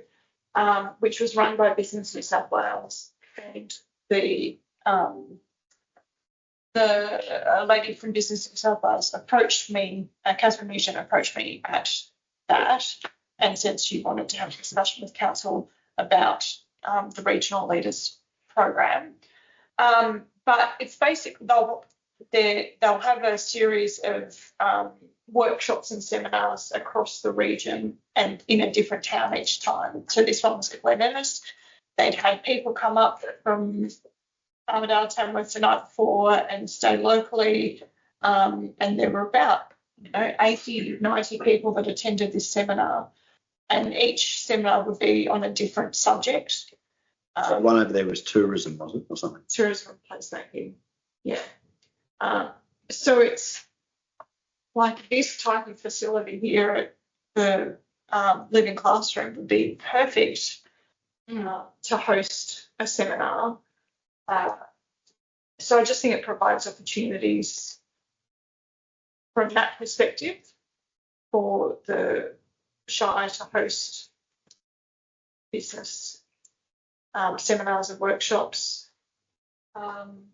which was run by Business New South Wales, and the lady from Business New South Wales approached me, Catherine Nugent approached me at that and said she wanted to have a discussion with council about the regional leaders program. But it's basically they'll have a series of workshops and seminars across the region and in a different town each time. So this one was at Glenhurst. They'd had people come up from Armidale, Tamworth the night before and stay locally. And there were about 80, 90 people that attended this seminar. And each seminar would be on a different subject. So one over there was tourism, was it, or something? Tourism placemaking, yeah. So it's like this type of facility here at the Living Classroom would be perfect to host a seminar. So I just think it provides opportunities from that perspective for the Shire to host business seminars and workshops, and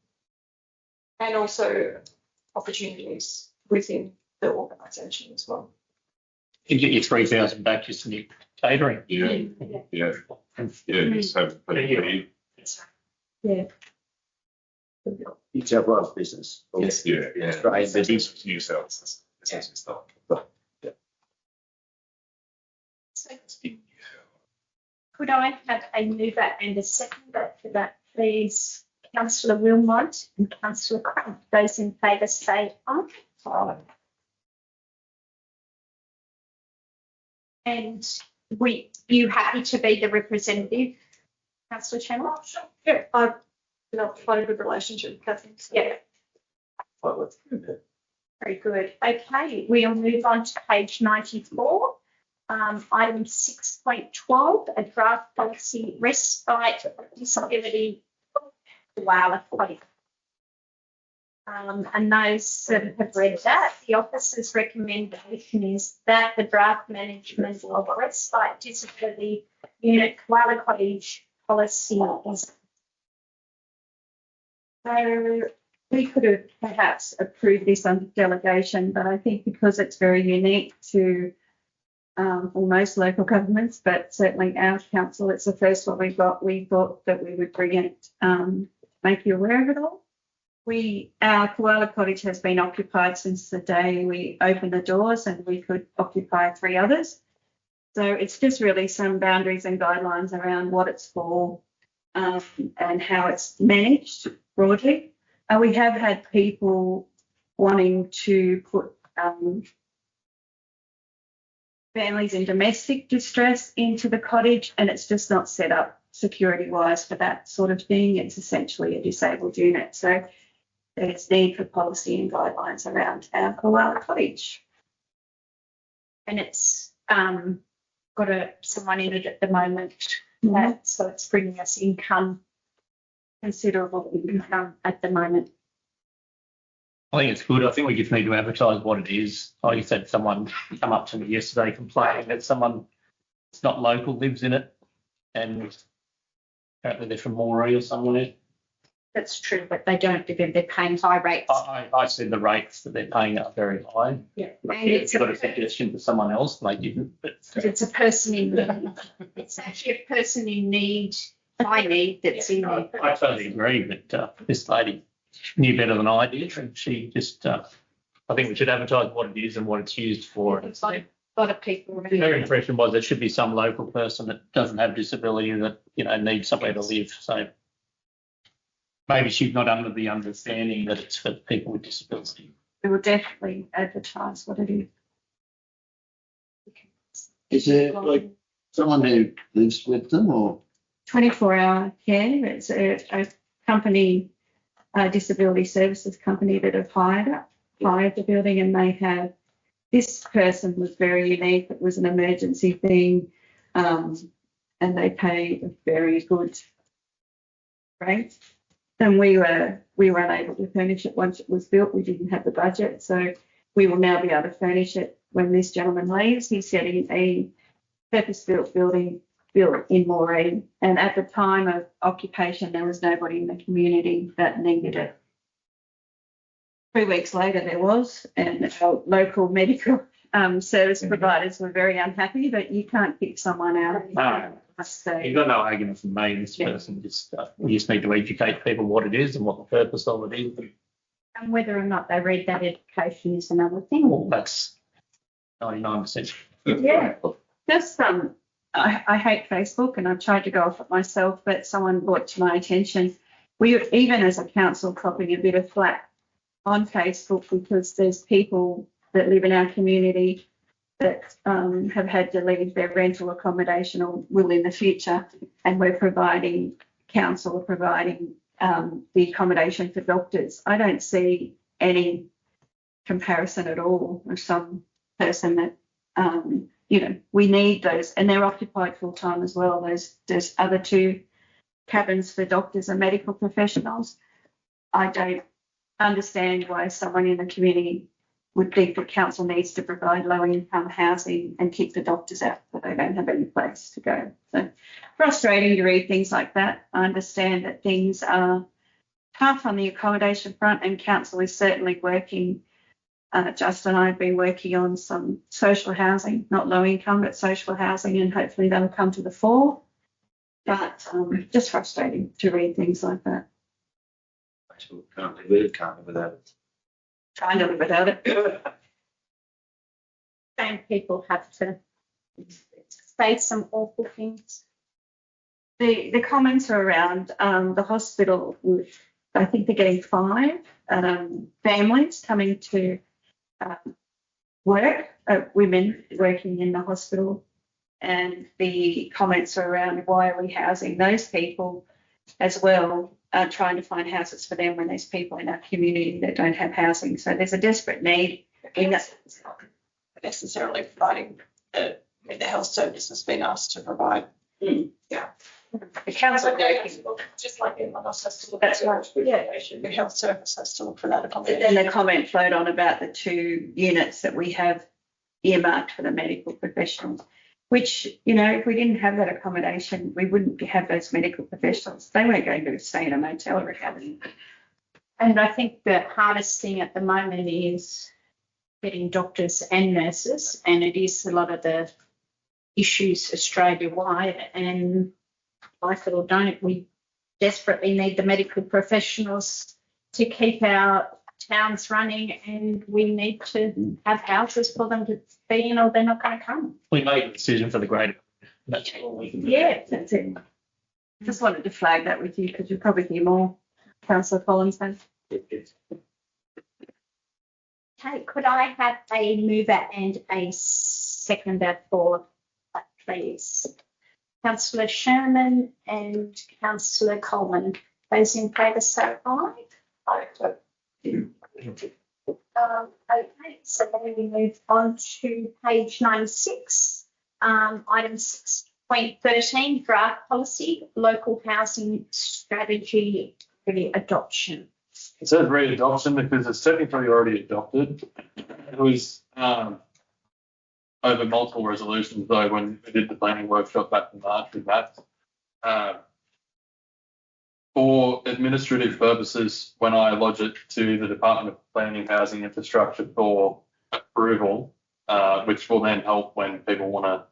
also opportunities within the organisation as well. You get your 3,000 back just in your catering. Yeah. Just have it. Yeah. New South Wales business. Yes, yeah. Australian business. Business New South Wales. Could I have a mover and a seconder for that, please? Councillor Wilmot and Councillor Crump. Those in favour say aye. Aye. And you happy to be the representative, Councillor Chandler? Sure. Yeah, I've developed quite a good relationship with Catherine. So. Yeah. Very good. Okay, we'll move on to page 94. Item 6.12, a draft policy respite disability. Wow, and those that have read that, the officer's recommendation is that the draft management of respite disability unit Koala Cottage policy is. So we could have perhaps approved this under delegation, but I think because it's very unique to most local governments, but certainly our council, it's the first one we got. We thought that we would bring it, make you aware of it all. Our Koala Cottage has been occupied since the day we opened the doors, and we could occupy 3 others. So it's just really some boundaries and guidelines around what it's for and how it's managed broadly. We have had people wanting to put families in domestic distress into the cottage, and it's just not set up security-wise for that sort of thing. It's essentially a disabled unit. So there's need for policy and guidelines around our Koala Cottage. And it's got someone in it at the moment, so it's bringing us considerable income at the moment. I think it's good. I think we just need to advertise what it is. Like you said, someone come up to me yesterday complaining that someone that's not local lives in it, and apparently they're from Moree or somewhere. That's true, but they don't live in, they're paying high rates. I said the rates that they're paying are very high. Yeah. Like, And if you've got a suggestion for someone else, they didn't, but it's a person in need. It's actually a person in need, high need that's in there. I totally agree, but this lady knew better than I did, and she just, I think we should advertise what it is and what it's used for. It's like a lot of people around. Her impression was there should be some local person that doesn't have disability that, needs somewhere to live. So maybe she's not under the understanding that it's for people with disability. We will definitely advertise what it is. Is there like someone who lives with them or? 24-hour care. It's a company, a disability services company that have hired the building, and they have, this person was very unique. It was an emergency thing, and they pay a very good rate. And we were unable to furnish it once it was built. We didn't have the budget, so we will now be able to furnish it when this gentleman leaves. He's getting a purpose-built building built in Moree, and at the time of occupation, there was nobody in the community that needed it. 3 weeks later, there was, and our local medical service providers were very unhappy, but you can't kick someone out. No. So, You've got no argument from me. This person just, we just need to educate people what it is and what the purpose of it is. And whether or not they read that education is another thing. Well, that's 99%. yeah, just I hate Facebook, and I've tried to go off it myself, but someone brought to my attention, we even as a council copping a bit of flack on Facebook because there's people that live in our community that have had to leave their rental accommodation or will in the future, and we're providing, council are providing the accommodation for doctors. I don't see any comparison at all with some person that, we need those, and they're occupied full time as well. There's other 2 cabins for doctors and medical professionals. I don't understand why someone in the community would think that council needs to provide low income housing and kick the doctors out, but they don't have any place to go. So frustrating to read things like that. I understand that things are tough on the accommodation front, and council is certainly working. Justin and I have been working on some social housing, not low income, but social housing, and hopefully they'll come to the fore. But just frustrating to read things like that. Can't live without it. Trying to live without it. Same people have to face some awful things. The comments are around the hospital. I think they're getting 5 families coming to work, women working in the hospital, and the comments are around why are we housing those people as well, trying to find houses for them when there's people in our community that don't have housing. So there's a desperate need. It's not necessarily providing, the health service has been asked to provide. Yeah. The council just like anyone else has to look That's at right. Yeah. the health service has to look for that accommodation. And the comment flowed on about the 2 units that we have earmarked for the medical professionals, which, if we didn't have that accommodation, we wouldn't have those medical professionals. They weren't going to stay in a motel or a cabin. And I think the hardest thing at the moment is getting doctors and nurses, and it is a lot of the issues Australia-wide, and like it or don't, we desperately need the medical professionals to keep our towns running, and we need to have houses for them to be in, or they're not going to come. We made a decision for the greater. That's all we can do. Yeah, that's it. Just wanted to flag that with you because you'll probably hear more. Councillor Collins then. Okay, could I have a mover and a seconder for that, please? Councillor Sherman and Councillor Coleman. Those in favour say aye. Okay, so then we move on to page 96, item 6.13, draft policy, local housing strategy adoption. It says re-adoption because it's technically already adopted. It was over multiple resolutions though when we did the planning workshop back in March with that. for administrative purposes, when I lodge it to the Department of Planning, Housing, Infrastructure for approval, which will then help when people want to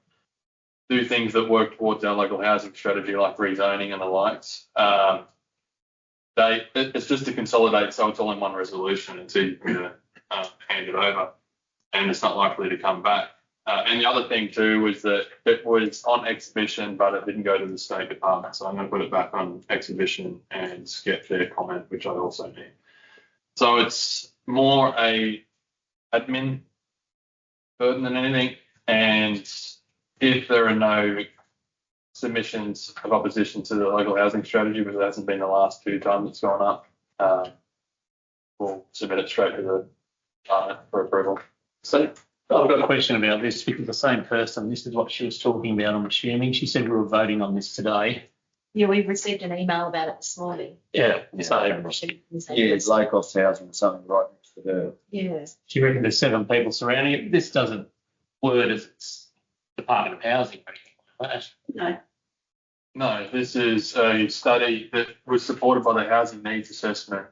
do things that work towards our local housing strategy, like rezoning and the likes. It's just to consolidate, so it's all in one resolution. It's easy to hand it over, and it's not likely to come back. And the other thing too was that it was on exhibition, but it didn't go to the State Department. So I'm going to put it back on exhibition and get their comment, which I also need. So it's more a admin burden than anything. And if there are no submissions of opposition to the local housing strategy, which hasn't been the last 2 times it's gone up, we'll submit it straight to the Department for approval. So I've got a question about this because the same person, this is what she was talking about, I'm assuming. She said we were voting on this today. Yeah, we received an email about it this morning. Yeah. It's low cost housing or something right next to her. Yeah. She reckoned there's 7 people surrounding it. This doesn't word as it's Department of Housing or anything like that. No. No, this is a study that was supported by the Housing Needs Assessment.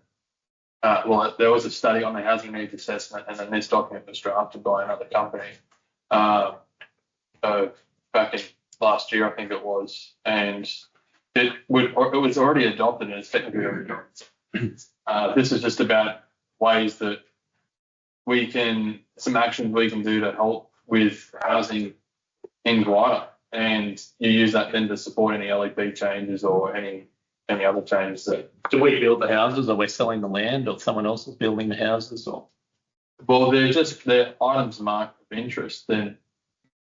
There was a study on the Housing Needs Assessment, and then this document was drafted by another company back in last year, I think it was, and it was already adopted, and it's technically already adopted. This is just about ways that some actions we can do to help with housing in Gwydir, and you use that then to support any LEP changes or any other changes that. Do we build the houses, or we're selling the land, or someone else is building the houses, or? Well, they're items marked of interest. Then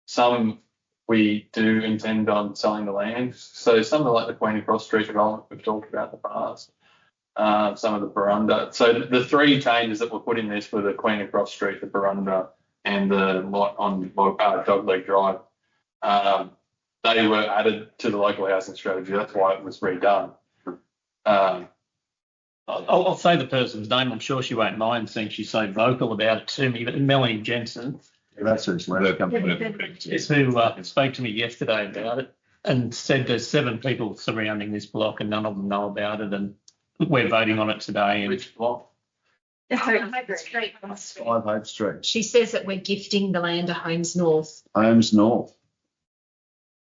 some we do intend on selling the land. So something like the Queen Cross Street development we've talked about in the past. Some of the Barunda. So the 3 changes that were put in this were the Queen Cross Street, the Barunda, and the lot on Dogleg Drive. They were added to the local housing strategy. That's why it was redone. I'll say the person's name. I'm sure she won't mind seeing she's so vocal about it to me. But Melanie Jensen That's who's is who spoke to me yesterday about it and said there's 7 people surrounding this block and none of them know about it, and we're voting on it today. And Which block? Street. 5 Hope Street. She says that we're gifting the land to Homes North, Homes North.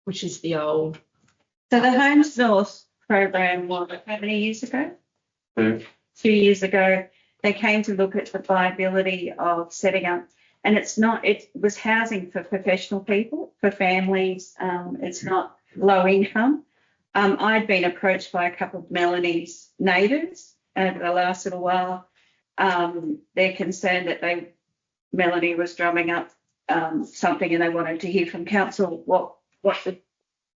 which is the old. So the Homes North program, how many years ago? 2. 2 years ago, they came to look at the viability of setting up, and it was housing for professional people, for families. It's not low income. I'd been approached by a couple of Melanie's neighbours over the last little while. They're concerned that Melanie was drumming up something, and they wanted to hear from council what the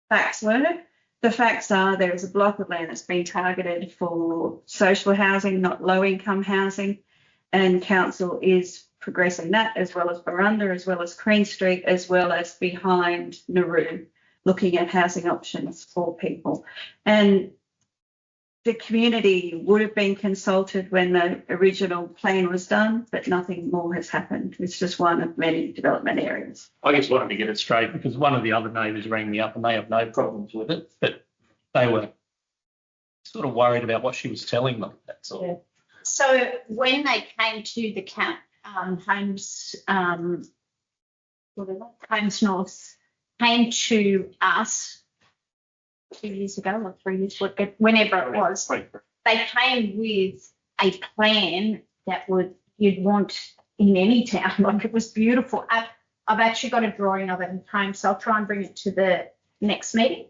facts were. The facts are there is a block of land that's been targeted for social housing, not low income housing, and council is progressing that, as well as Barunda, as well as Queen Street, as well as behind Nauru, looking at housing options for people. And the community would have been consulted when the original plan was done, but nothing more has happened. It's just one of many development areas. I just wanted to get it straight because one of the other neighbours rang me up and they have no problems with it, but they were sort of worried about what she was telling them. That's all. Yeah. So when they came to the Homes North came to us 2 years ago or 3 years, whenever it was, they came with a plan that you'd want in any town. Like, it was beautiful. I've actually got a drawing of it at home, so I'll try and bring it to the next meeting,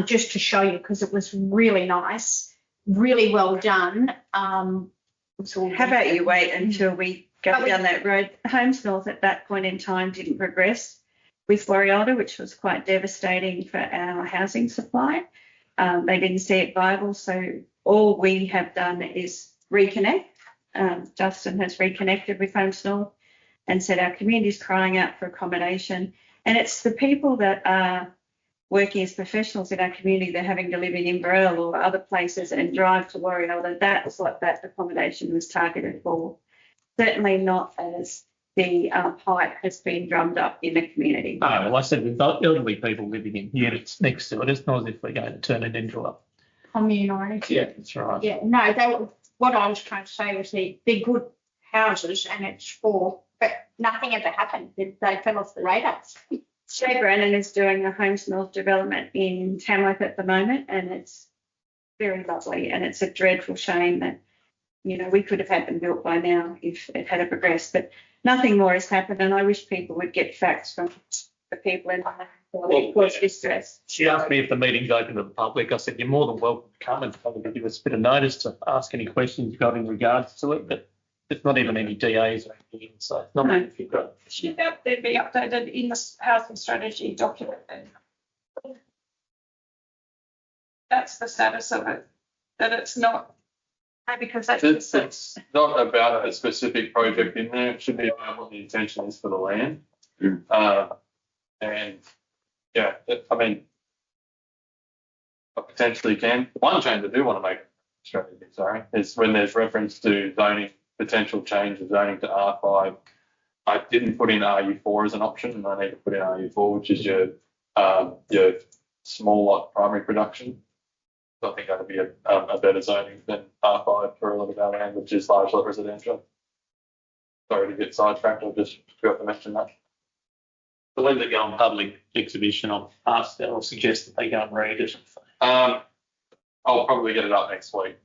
just to show you, because it was really nice, really well done. How about you wait until we go down that road? Homes North at that point in time didn't progress with Warialda, which was quite devastating for our housing supply. They didn't see it viable, so all we have done is reconnect. Justin has reconnected with Homes North and said our community is crying out for accommodation, and it's the people that are working as professionals in our community, they're having to live in Inverell or other places and drive to Warialda. That's what that accommodation was targeted for. Certainly not as the hype has been drummed up in the community. Oh, well, I said we've got elderly people living in units next to it. It's not as if we're going to turn it into commune or anything. Yeah, that's right. Yeah, no, what I was trying to say was they're good houses and it's but nothing ever happened. They fell off the radars. Jay Brennan is doing a Homes North development in Tamworth at the moment, and it's very lovely. And it's a dreadful shame that, we could have had them built by now if it had progressed, but nothing more has happened. And I wish people would get facts from the people in the cause distress. She asked me if the meeting's open to the public. I said, you're more than welcome to come and probably give us a bit of notice to ask any questions you've got in regards to it, but there's not even any DAs or anything, so it's not if you've got. Should that then be updated in the housing strategy document then? That's the status of it, that it's not, because that's It's not about a specific project in there. It should be about what the intention is for the land. And yeah, I potentially can. One change I do want to make strategy, is when there's reference to zoning, potential change of zoning to R5. I didn't put in RU4 as an option, and I need to put in RU4, which is your small lot primary production. So I think that would be a better zoning than R5 for a lot of our land, which is large lot residential. Sorry to get sidetracked, I just forgot to mention that. But when they go on public exhibition, I'll suggest that they go and read it. I'll probably get it up next week.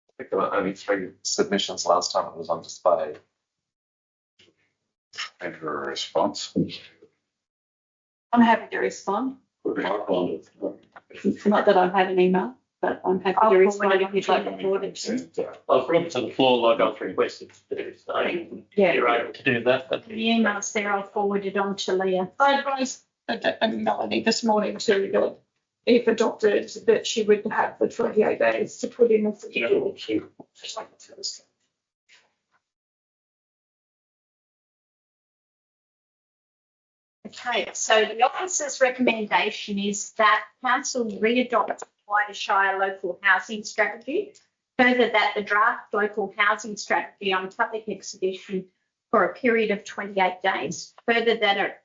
I think there were only 3 submissions last time it was on display. And a response. I'm happy to respond. It's not that I've had an email, but I'm happy to respond if you'd like to forward it to me. I'll bring it to the floor like I've requested to do, so you're able to do that. But The email's there, I'll forward it on to Leah. I advised Melanie this morning that if adopted, that she would have the 28 days to put in a security queue. Okay, so the officer's recommendation is that council readopt the Wider Shire local housing strategy. Further, that the draft local housing strategy on public exhibition for a period of 28 days. Further, that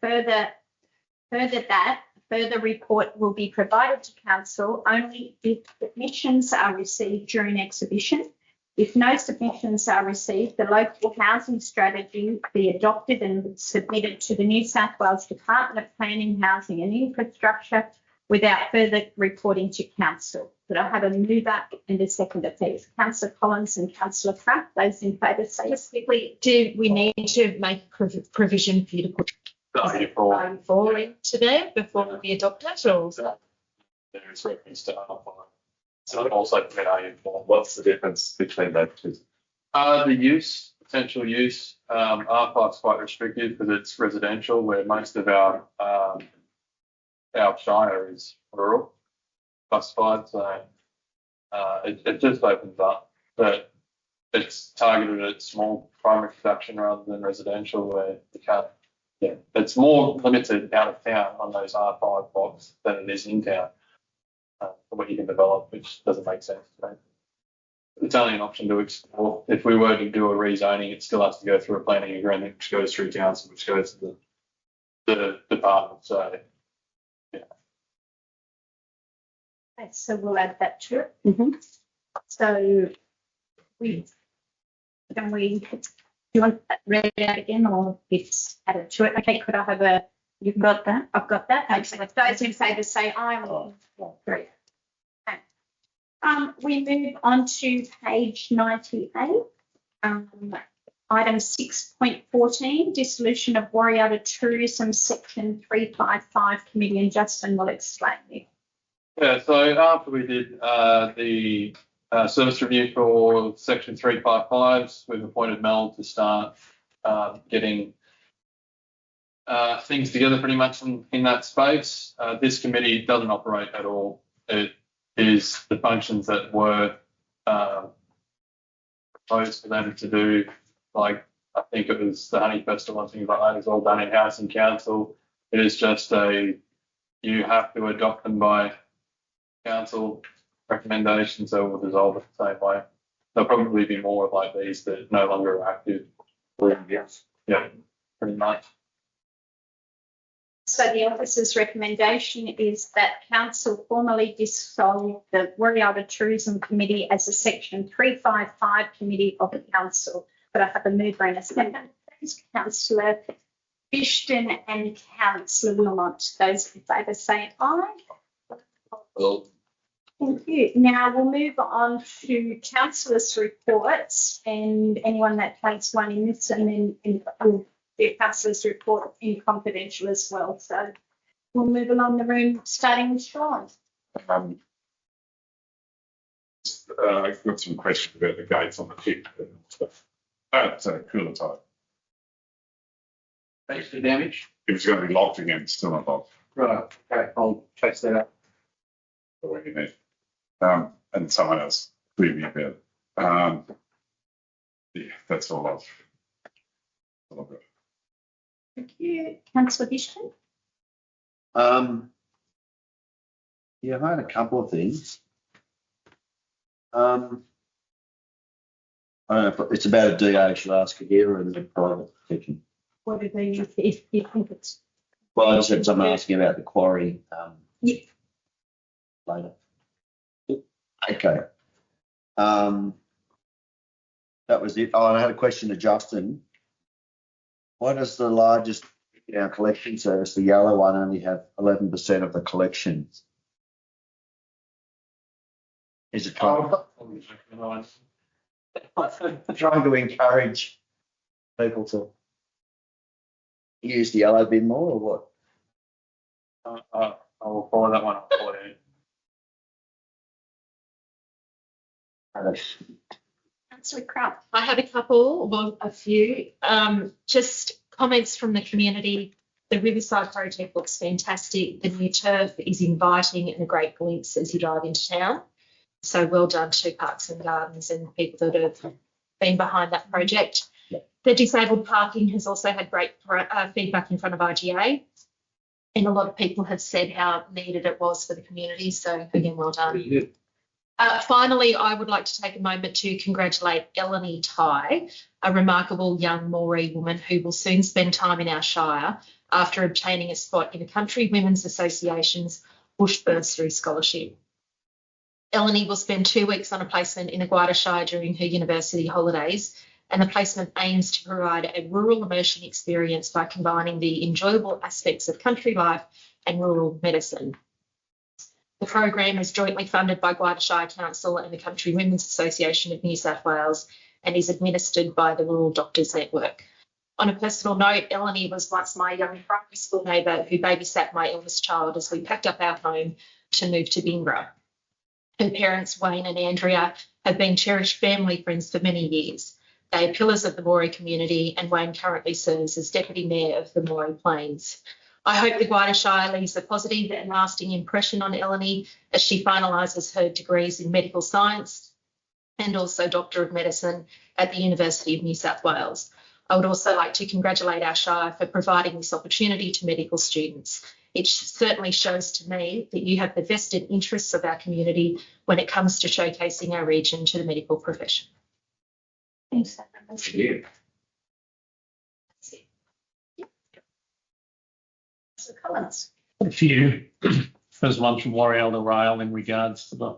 further report will be provided to council only if submissions are received during exhibition. If no submissions are received, the local housing strategy be adopted and submitted to the New South Wales Department of Planning, Housing and Infrastructure without further reporting to council. Could I have a mover and a seconder, please? Councillor Collins and Councillor Pratt. Those in favour say yes. Do we need to make provision for you to put RU4 into there before we adopt it, or? There is reference to R5. So it also put RU4. What's the difference between those two? The potential use, R5 is quite restricted because it's residential, where most of our shire is rural classified. So it just opens up, but it's targeted at small primary production rather than residential, where you can't. Yeah, it's more limited out of town on those R5 blocks than it is in town. For what you can develop, which doesn't make sense to me. It's only an option to explore. If we were to do a rezoning, it still has to go through a planning agreement, which goes through council, which goes to the department. So, yeah. Okay, so we'll add that to it. Mm-hmm. So do you want that read out again, or it's added to it? Okay, could I have you've got that? I've got that. Excellent. Those in favour say aye. Great. Okay. We move on to page 98. Item 6.14, dissolution of Warriata Tourism Section 355 Committee, and Justin will explain it. Yeah, so after we did the service review for Section 355s, we've appointed Mel to start getting things together pretty much in that space. This committee doesn't operate at all. It is the functions that were proposed for them to do, like I think it was the Honey Festival and things like that, is all done in house and council. It is just you have to adopt them by council recommendation, so we'll dissolve it the same way. There'll probably be more like these that no longer are active. Yes. Yeah, pretty much. So the officer's recommendation is that council formally dissolve the Warialda Tourism Committee as a section 355 committee of the council. But I have a mover and a second. Thanks, Councillor Bishton and Councillor Wilmot. Those in favour say aye. Well, Thank you. Now we'll move on to councillors' reports and anyone that takes one in this, and then we'll do councillors' report in confidential as well. So we'll move along the room, starting with Sean. I've got some questions about the gates on the tip and stuff. Cooler type. Thanks for damage. If it's going to be locked again, it's still not locked. Right, okay, I'll chase that up. What you need. And someone else clear me about it. Yeah, that's all I've got. Thank you. Councillor Bishton. Yeah, I had a couple of things. I don't know if it's about a DA should ask here and the private protection. What do they, if you think it's? Well, I just had someone asking about the quarry. Yeah. Later. Okay. That was it. Oh, I had a question to Justin. Why does the largest in our collection service, the yellow one, only have 11% of the collection? Is it trying to encourage people to use the yellow bin more, or what? I will follow that one up for you. Councillor Crump. I have a couple, well, a few. Just comments from the community. The Riverside project looks fantastic. The new turf is inviting and a great glimpse as you drive into town. So well done to Parks and Gardens and people that have been behind that project. The disabled parking has also had great feedback in front of IGA. And a lot of people have said how needed it was for the community. So again, well done. Finally, I would like to take a moment to congratulate Eleni Tai, a remarkable young Moree woman who will soon spend time in our Shire after obtaining a spot in a Country Women's Association's Bush Bursary Scholarship. Eleni will spend 2 weeks on a placement in Aguada Shire during her university holidays, and the placement aims to provide a rural immersion experience by combining the enjoyable aspects of country life and rural medicine. The program is jointly funded by Aguada Shire Council and the Country Women's Association of New South Wales and is administered by the Rural Doctors Network. On a personal note, Eleni was once my young primary school neighbour who babysat my eldest child as we packed up our home to move to Bingra. Her parents, Wayne and Andrea, have been cherished family friends for many years. They are pillars of the Moree community, and Wayne currently serves as Deputy Mayor of the Moree Plains. I hope the Aguada Shire leaves a positive and lasting impression on Eleni as she finalises her degrees in medical science and also Doctor of Medicine at the University of New South Wales. I would also like to congratulate our Shire for providing this opportunity to medical students. It certainly shows to me that you have the vested interests of our community when it comes to showcasing our region to the medical profession. Thanks. Thank you. Collins. A few. First one from Warialda Rail in regards to the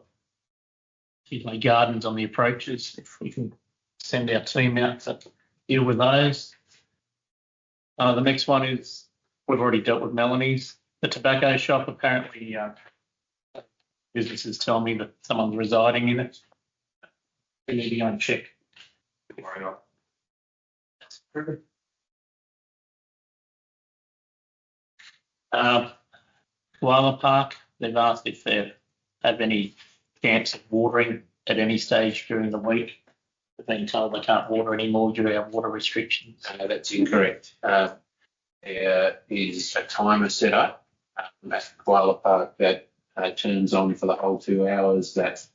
Tidley Gardens on the approaches. If we can send our team out to deal with those. The next one is, we've already dealt with Melanie's. The tobacco shop, apparently businesses tell me that someone's residing in it. We need to go and check. Koala Park, they've asked if they have any chance of watering at any stage during the week. They've been told they can't water anymore due to our water restrictions. That's incorrect. There is a timer set up at Koala Park that turns on for the whole 2 hours that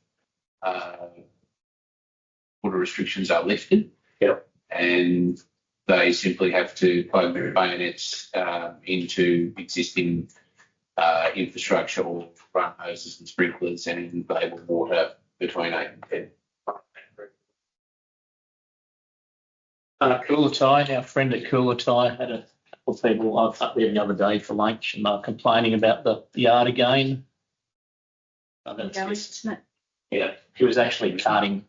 water restrictions are lifted. Yep. And they simply have to plug their bayonets into existing infrastructure or run hoses and sprinklers, and they will water between 8 and 10. Coolatai, our friend at Coolatai had a couple of people. I was up there the other day for lunch and they were complaining about the yard again. Yeah, he was actually carting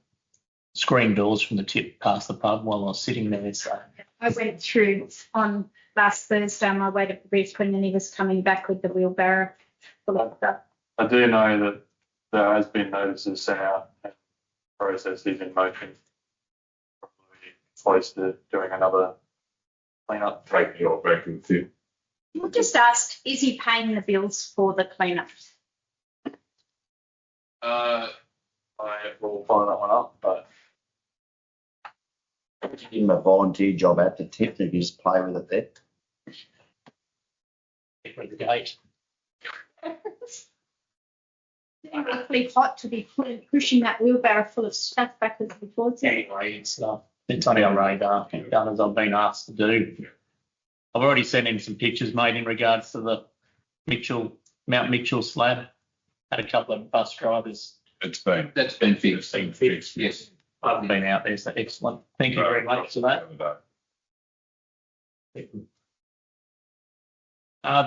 screen doors from the tip past the pub while I was sitting there. So I went through on last Thursday on my way to Brisbane and he was coming back with the wheelbarrow full of stuff. I do know that there has been notices sent out and process is in motion. Probably close to doing another cleanup. Breaking the tip. We'll just ask, is he paying the bills for the cleanup? I will follow that one up, but Give him a volunteer job at the tip and just play with it there. with the gate. It's awfully hot to be pushing that wheelbarrow full of stuff backwards and forwards. Anyway, it's on our radar and done as I've been asked to do. I've already sent in some pictures made in regards to the Mount Mitchell slab. Had a couple of bus drivers. It's been. That's been fixed. Been fixed. Yes. I haven't been out there, so excellent. Thank you very much for that.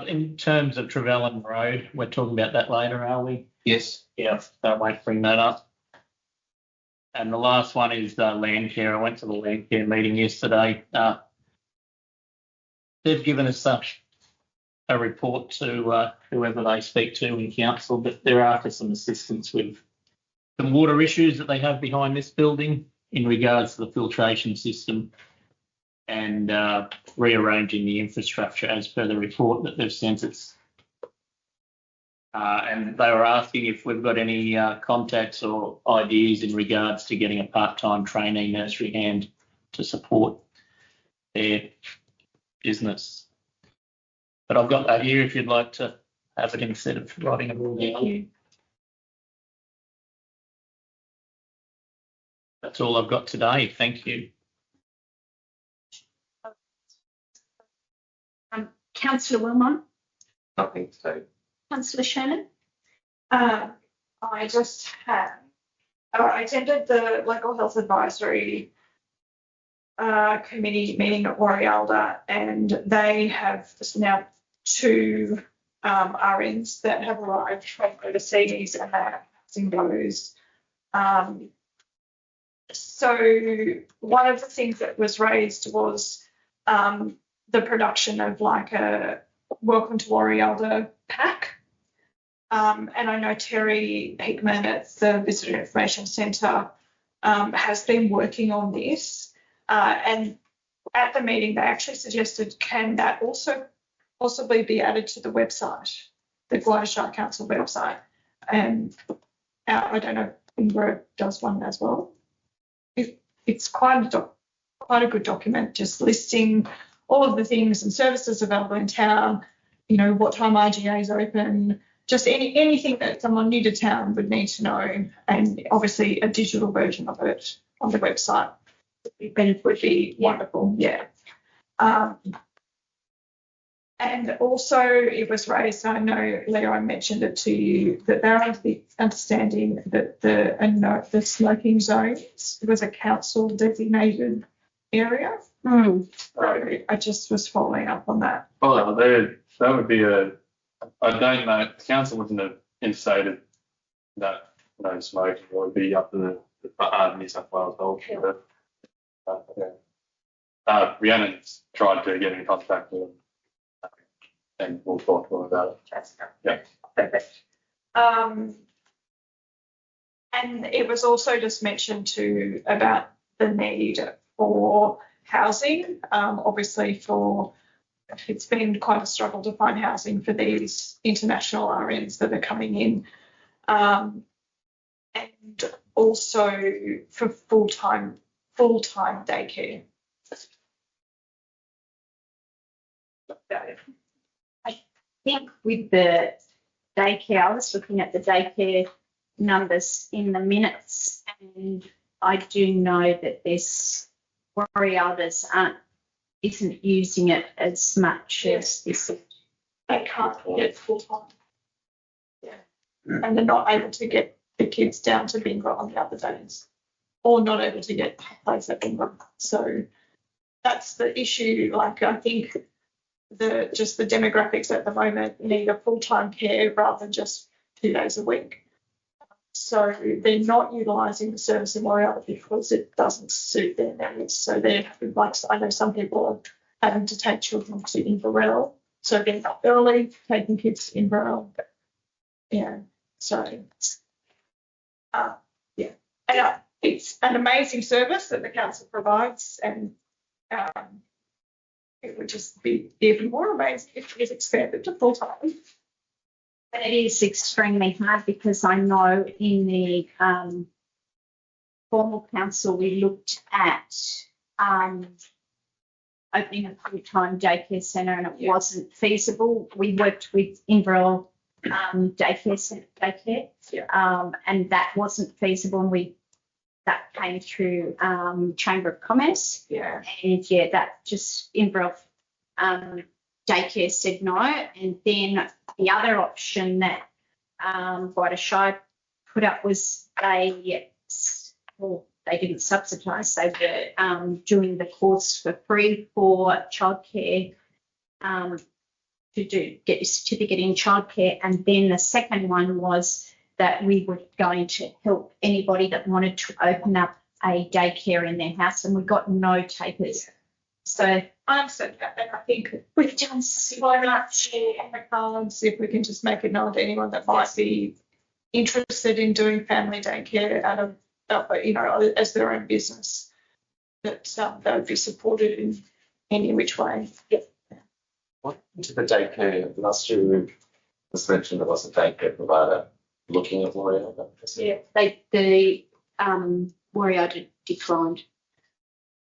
In terms of Trevellyn Road, we're talking about that later, are we? Yes. Yeah, so I won't bring that up. And the last one is land care. I went to the land care meeting yesterday. They've given us a report to whoever they speak to in council, but they're after some assistance with some water issues that they have behind this building in regards to the filtration system and rearranging the infrastructure as per the report that they've sent us. And they were asking if we've got any contacts or ideas in regards to getting a part-time trainee nursery hand to support their business. But I've got that here if you'd like to have it instead of writing it all down. That's all I've got today. Thank you. Councillor Wilmot, Nothing to do. Councillor Shannon. I attended the local health advisory committee meeting at Warialda, and they have now 2 RNs that have arrived from overseas and they're passing those. So one of the things that was raised was the production of like a Welcome to Warialda pack. And I know Terry Hickman at the Visitor Information Centre has been working on this. And at the meeting, they actually suggested, can that also possibly be added to the website, the Gwydir Shire Council website? And I don't know if Ingrid does one as well. It's quite a good document, just listing all of the things and services available in town, you know, what time IGA is open, just anything that someone new to town would need to know, and obviously a digital version of it on the website would be wonderful, yeah. And also it was raised, I know Leo mentioned it to you, that they're under the understanding that the smoking zones was a council designated area. So I just was following up on that. well, that would be I don't know, the council wouldn't have instated that no smoking. It would be up to the New South Wales Health. Rhiannon's tried to get in contact with them and we'll talk to them about it. Yeah. Perfect. And it was also just mentioned too about the need for housing. Obviously it's been quite a struggle to find housing for these international RNs that are coming in. And also for full-time daycare. I think with the daycare, I was looking at the daycare numbers in the minutes, and I do know that this Warialdas isn't using it as much as this. They can't get full-time. Yeah. And they're not able to get the kids down to Bingo on the other days, or not able to get place at Bingo. So that's the issue. Like, I think just the demographics at the moment need a full-time care rather than just 2 days a week. So they're not utilising the service in Morialda because it doesn't suit their needs. So they're having, like, I know some people are having to take children to Inverell. So getting up early, taking kids to Inverell. Yeah. So, yeah. And it's an amazing service that the council provides, and it would just be even more amazing if it was expanded to full-time. But it is extremely hard because I know in the formal council we looked at opening a full-time daycare centre and it wasn't feasible. We worked with Inverell daycare centre, and that wasn't feasible, and that came through Chamber of Commerce. Yeah. And that just Inverell daycare said no, and then the other option that White Shy put up was they didn't subsidise. They were doing the course for free for childcare to get a certificate in childcare, and then the second one was that we were going to help anybody that wanted to open up a daycare in their house, and we got no takers. Yeah. So I understand that, and I think we've done so much on the cards. If we can just make it known to anyone that might be interested in doing family daycare out of, as their own business, that they would be supported in any which way. Yeah. What happened to the daycare? Last year it was mentioned there was a daycare provider looking at Morialda. Yeah, the Morialda declined.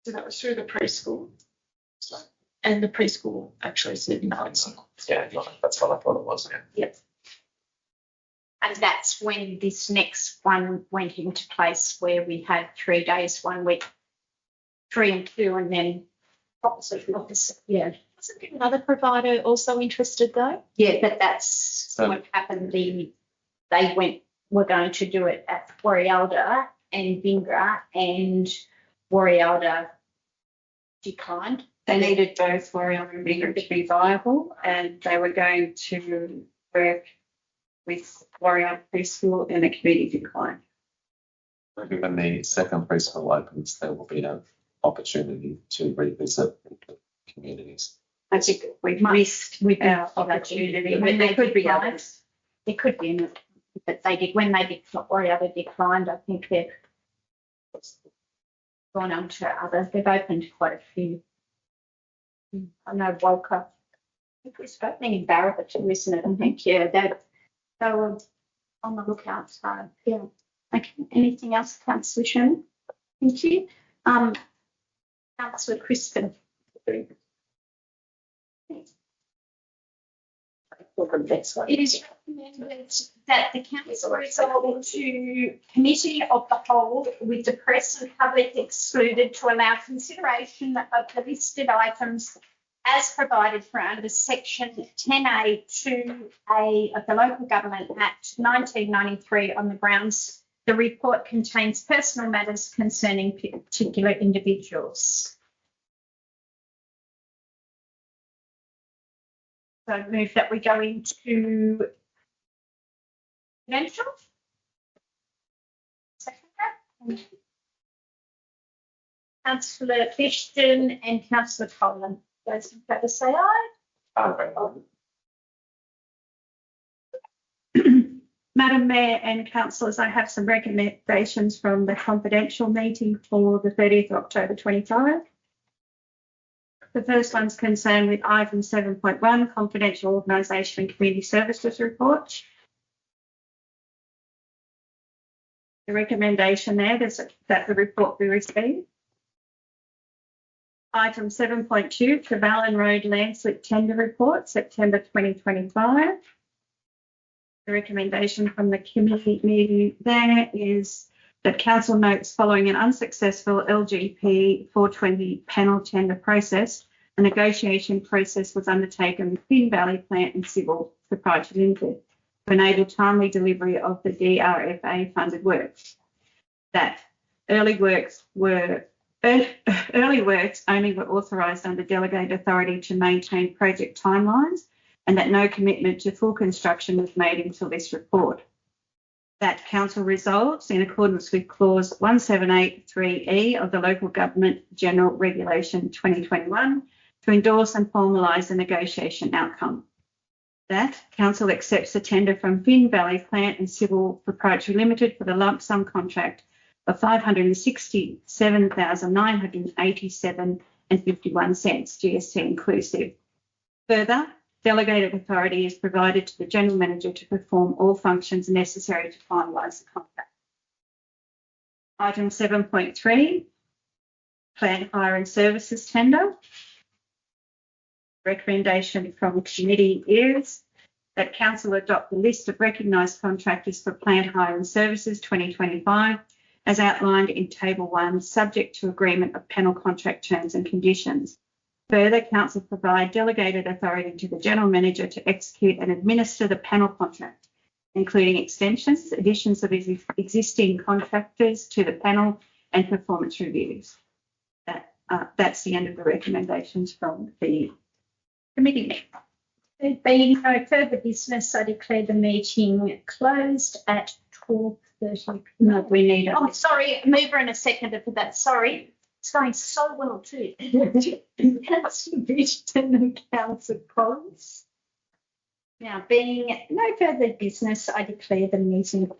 So that was through the preschool. And the preschool actually said no, it's not. Yeah, that's what I thought it was. Yeah. Yep. And that's when this next one went into place, where we had 3 days, 1 week, 3 and 2, and then opposite. Yeah. Wasn't there another provider also interested though? Yeah, but that's what happened. We're going to do it at Morialda and Vingra, and Morialda declined. They needed both Morialda and Vingra to be viable, and they were going to work with Morialda Preschool, and the committee declined. Maybe when the second preschool opens, there will be an opportunity to revisit the communities. I think we've missed our opportunity, but there could be others. There could be, but they did when they Morialda declined. I think they've gone on to others. They've opened quite a few. I know Walker. I think it's opening in Barraba too, isn't it? I think they were on the lookout. So yeah. Okay. Anything else, Councillor Sherman? Thank you. Councillor Crispin. It is recommended that the council resolve to committee of the whole with the press and public excluded to allow consideration of the listed items as provided for under section 10A 2A of the Local Government Act 1993 on the grounds the report contains personal matters concerning particular individuals. So move that we go into confidential. Second that. Councillor Fishton and Councillor Collin. Those in favour say aye. Madam Mayor and councillors, I have some recommendations from the confidential meeting for the 30th of October 25. The first one's concerned with item 7.1, confidential organisation and community services report. The recommendation there is that the report be received. Item 7.2, Trevelyan Road landslip tender report, September 2025. The recommendation from the committee there is that council notes following an unsuccessful LGP 420 panel tender process, a negotiation process was undertaken with Finn Valley Plant and Civil Proprietary Limited to enable timely delivery of the DRFA funded works. That early works were Early works only were authorised under delegated authority to maintain project timelines, and that no commitment to full construction was made until this report. That council resolves in accordance with clause 1783E of the Local Government General Regulation 2021 to endorse and formalise the negotiation outcome. That council accepts the tender from Finn Valley Plant and Civil Proprietary Limited for the lump sum contract of $567,987.51 GST inclusive. Further, delegated authority is provided to the General Manager to perform all functions necessary to finalise the contract. Item 7.3, Plant Hire and Services Tender. Recommendation from committee is that council adopt the list of recognised contractors for plant hire and services 2025 as outlined in table 1, subject to agreement of panel contract terms and conditions. Further, council provide delegated authority to the General Manager to execute and administer the panel contract, including extensions, additions of existing contractors to the panel and performance reviews. That's the end of the recommendations from the committee. There being no further business, I declare the meeting closed at 12:30. No, we need a Oh, sorry, a mover and a seconder for that. Sorry. It's going so well too. Councillor Bridgeton and Councillor Collins. Now, being no further business, I declare the meeting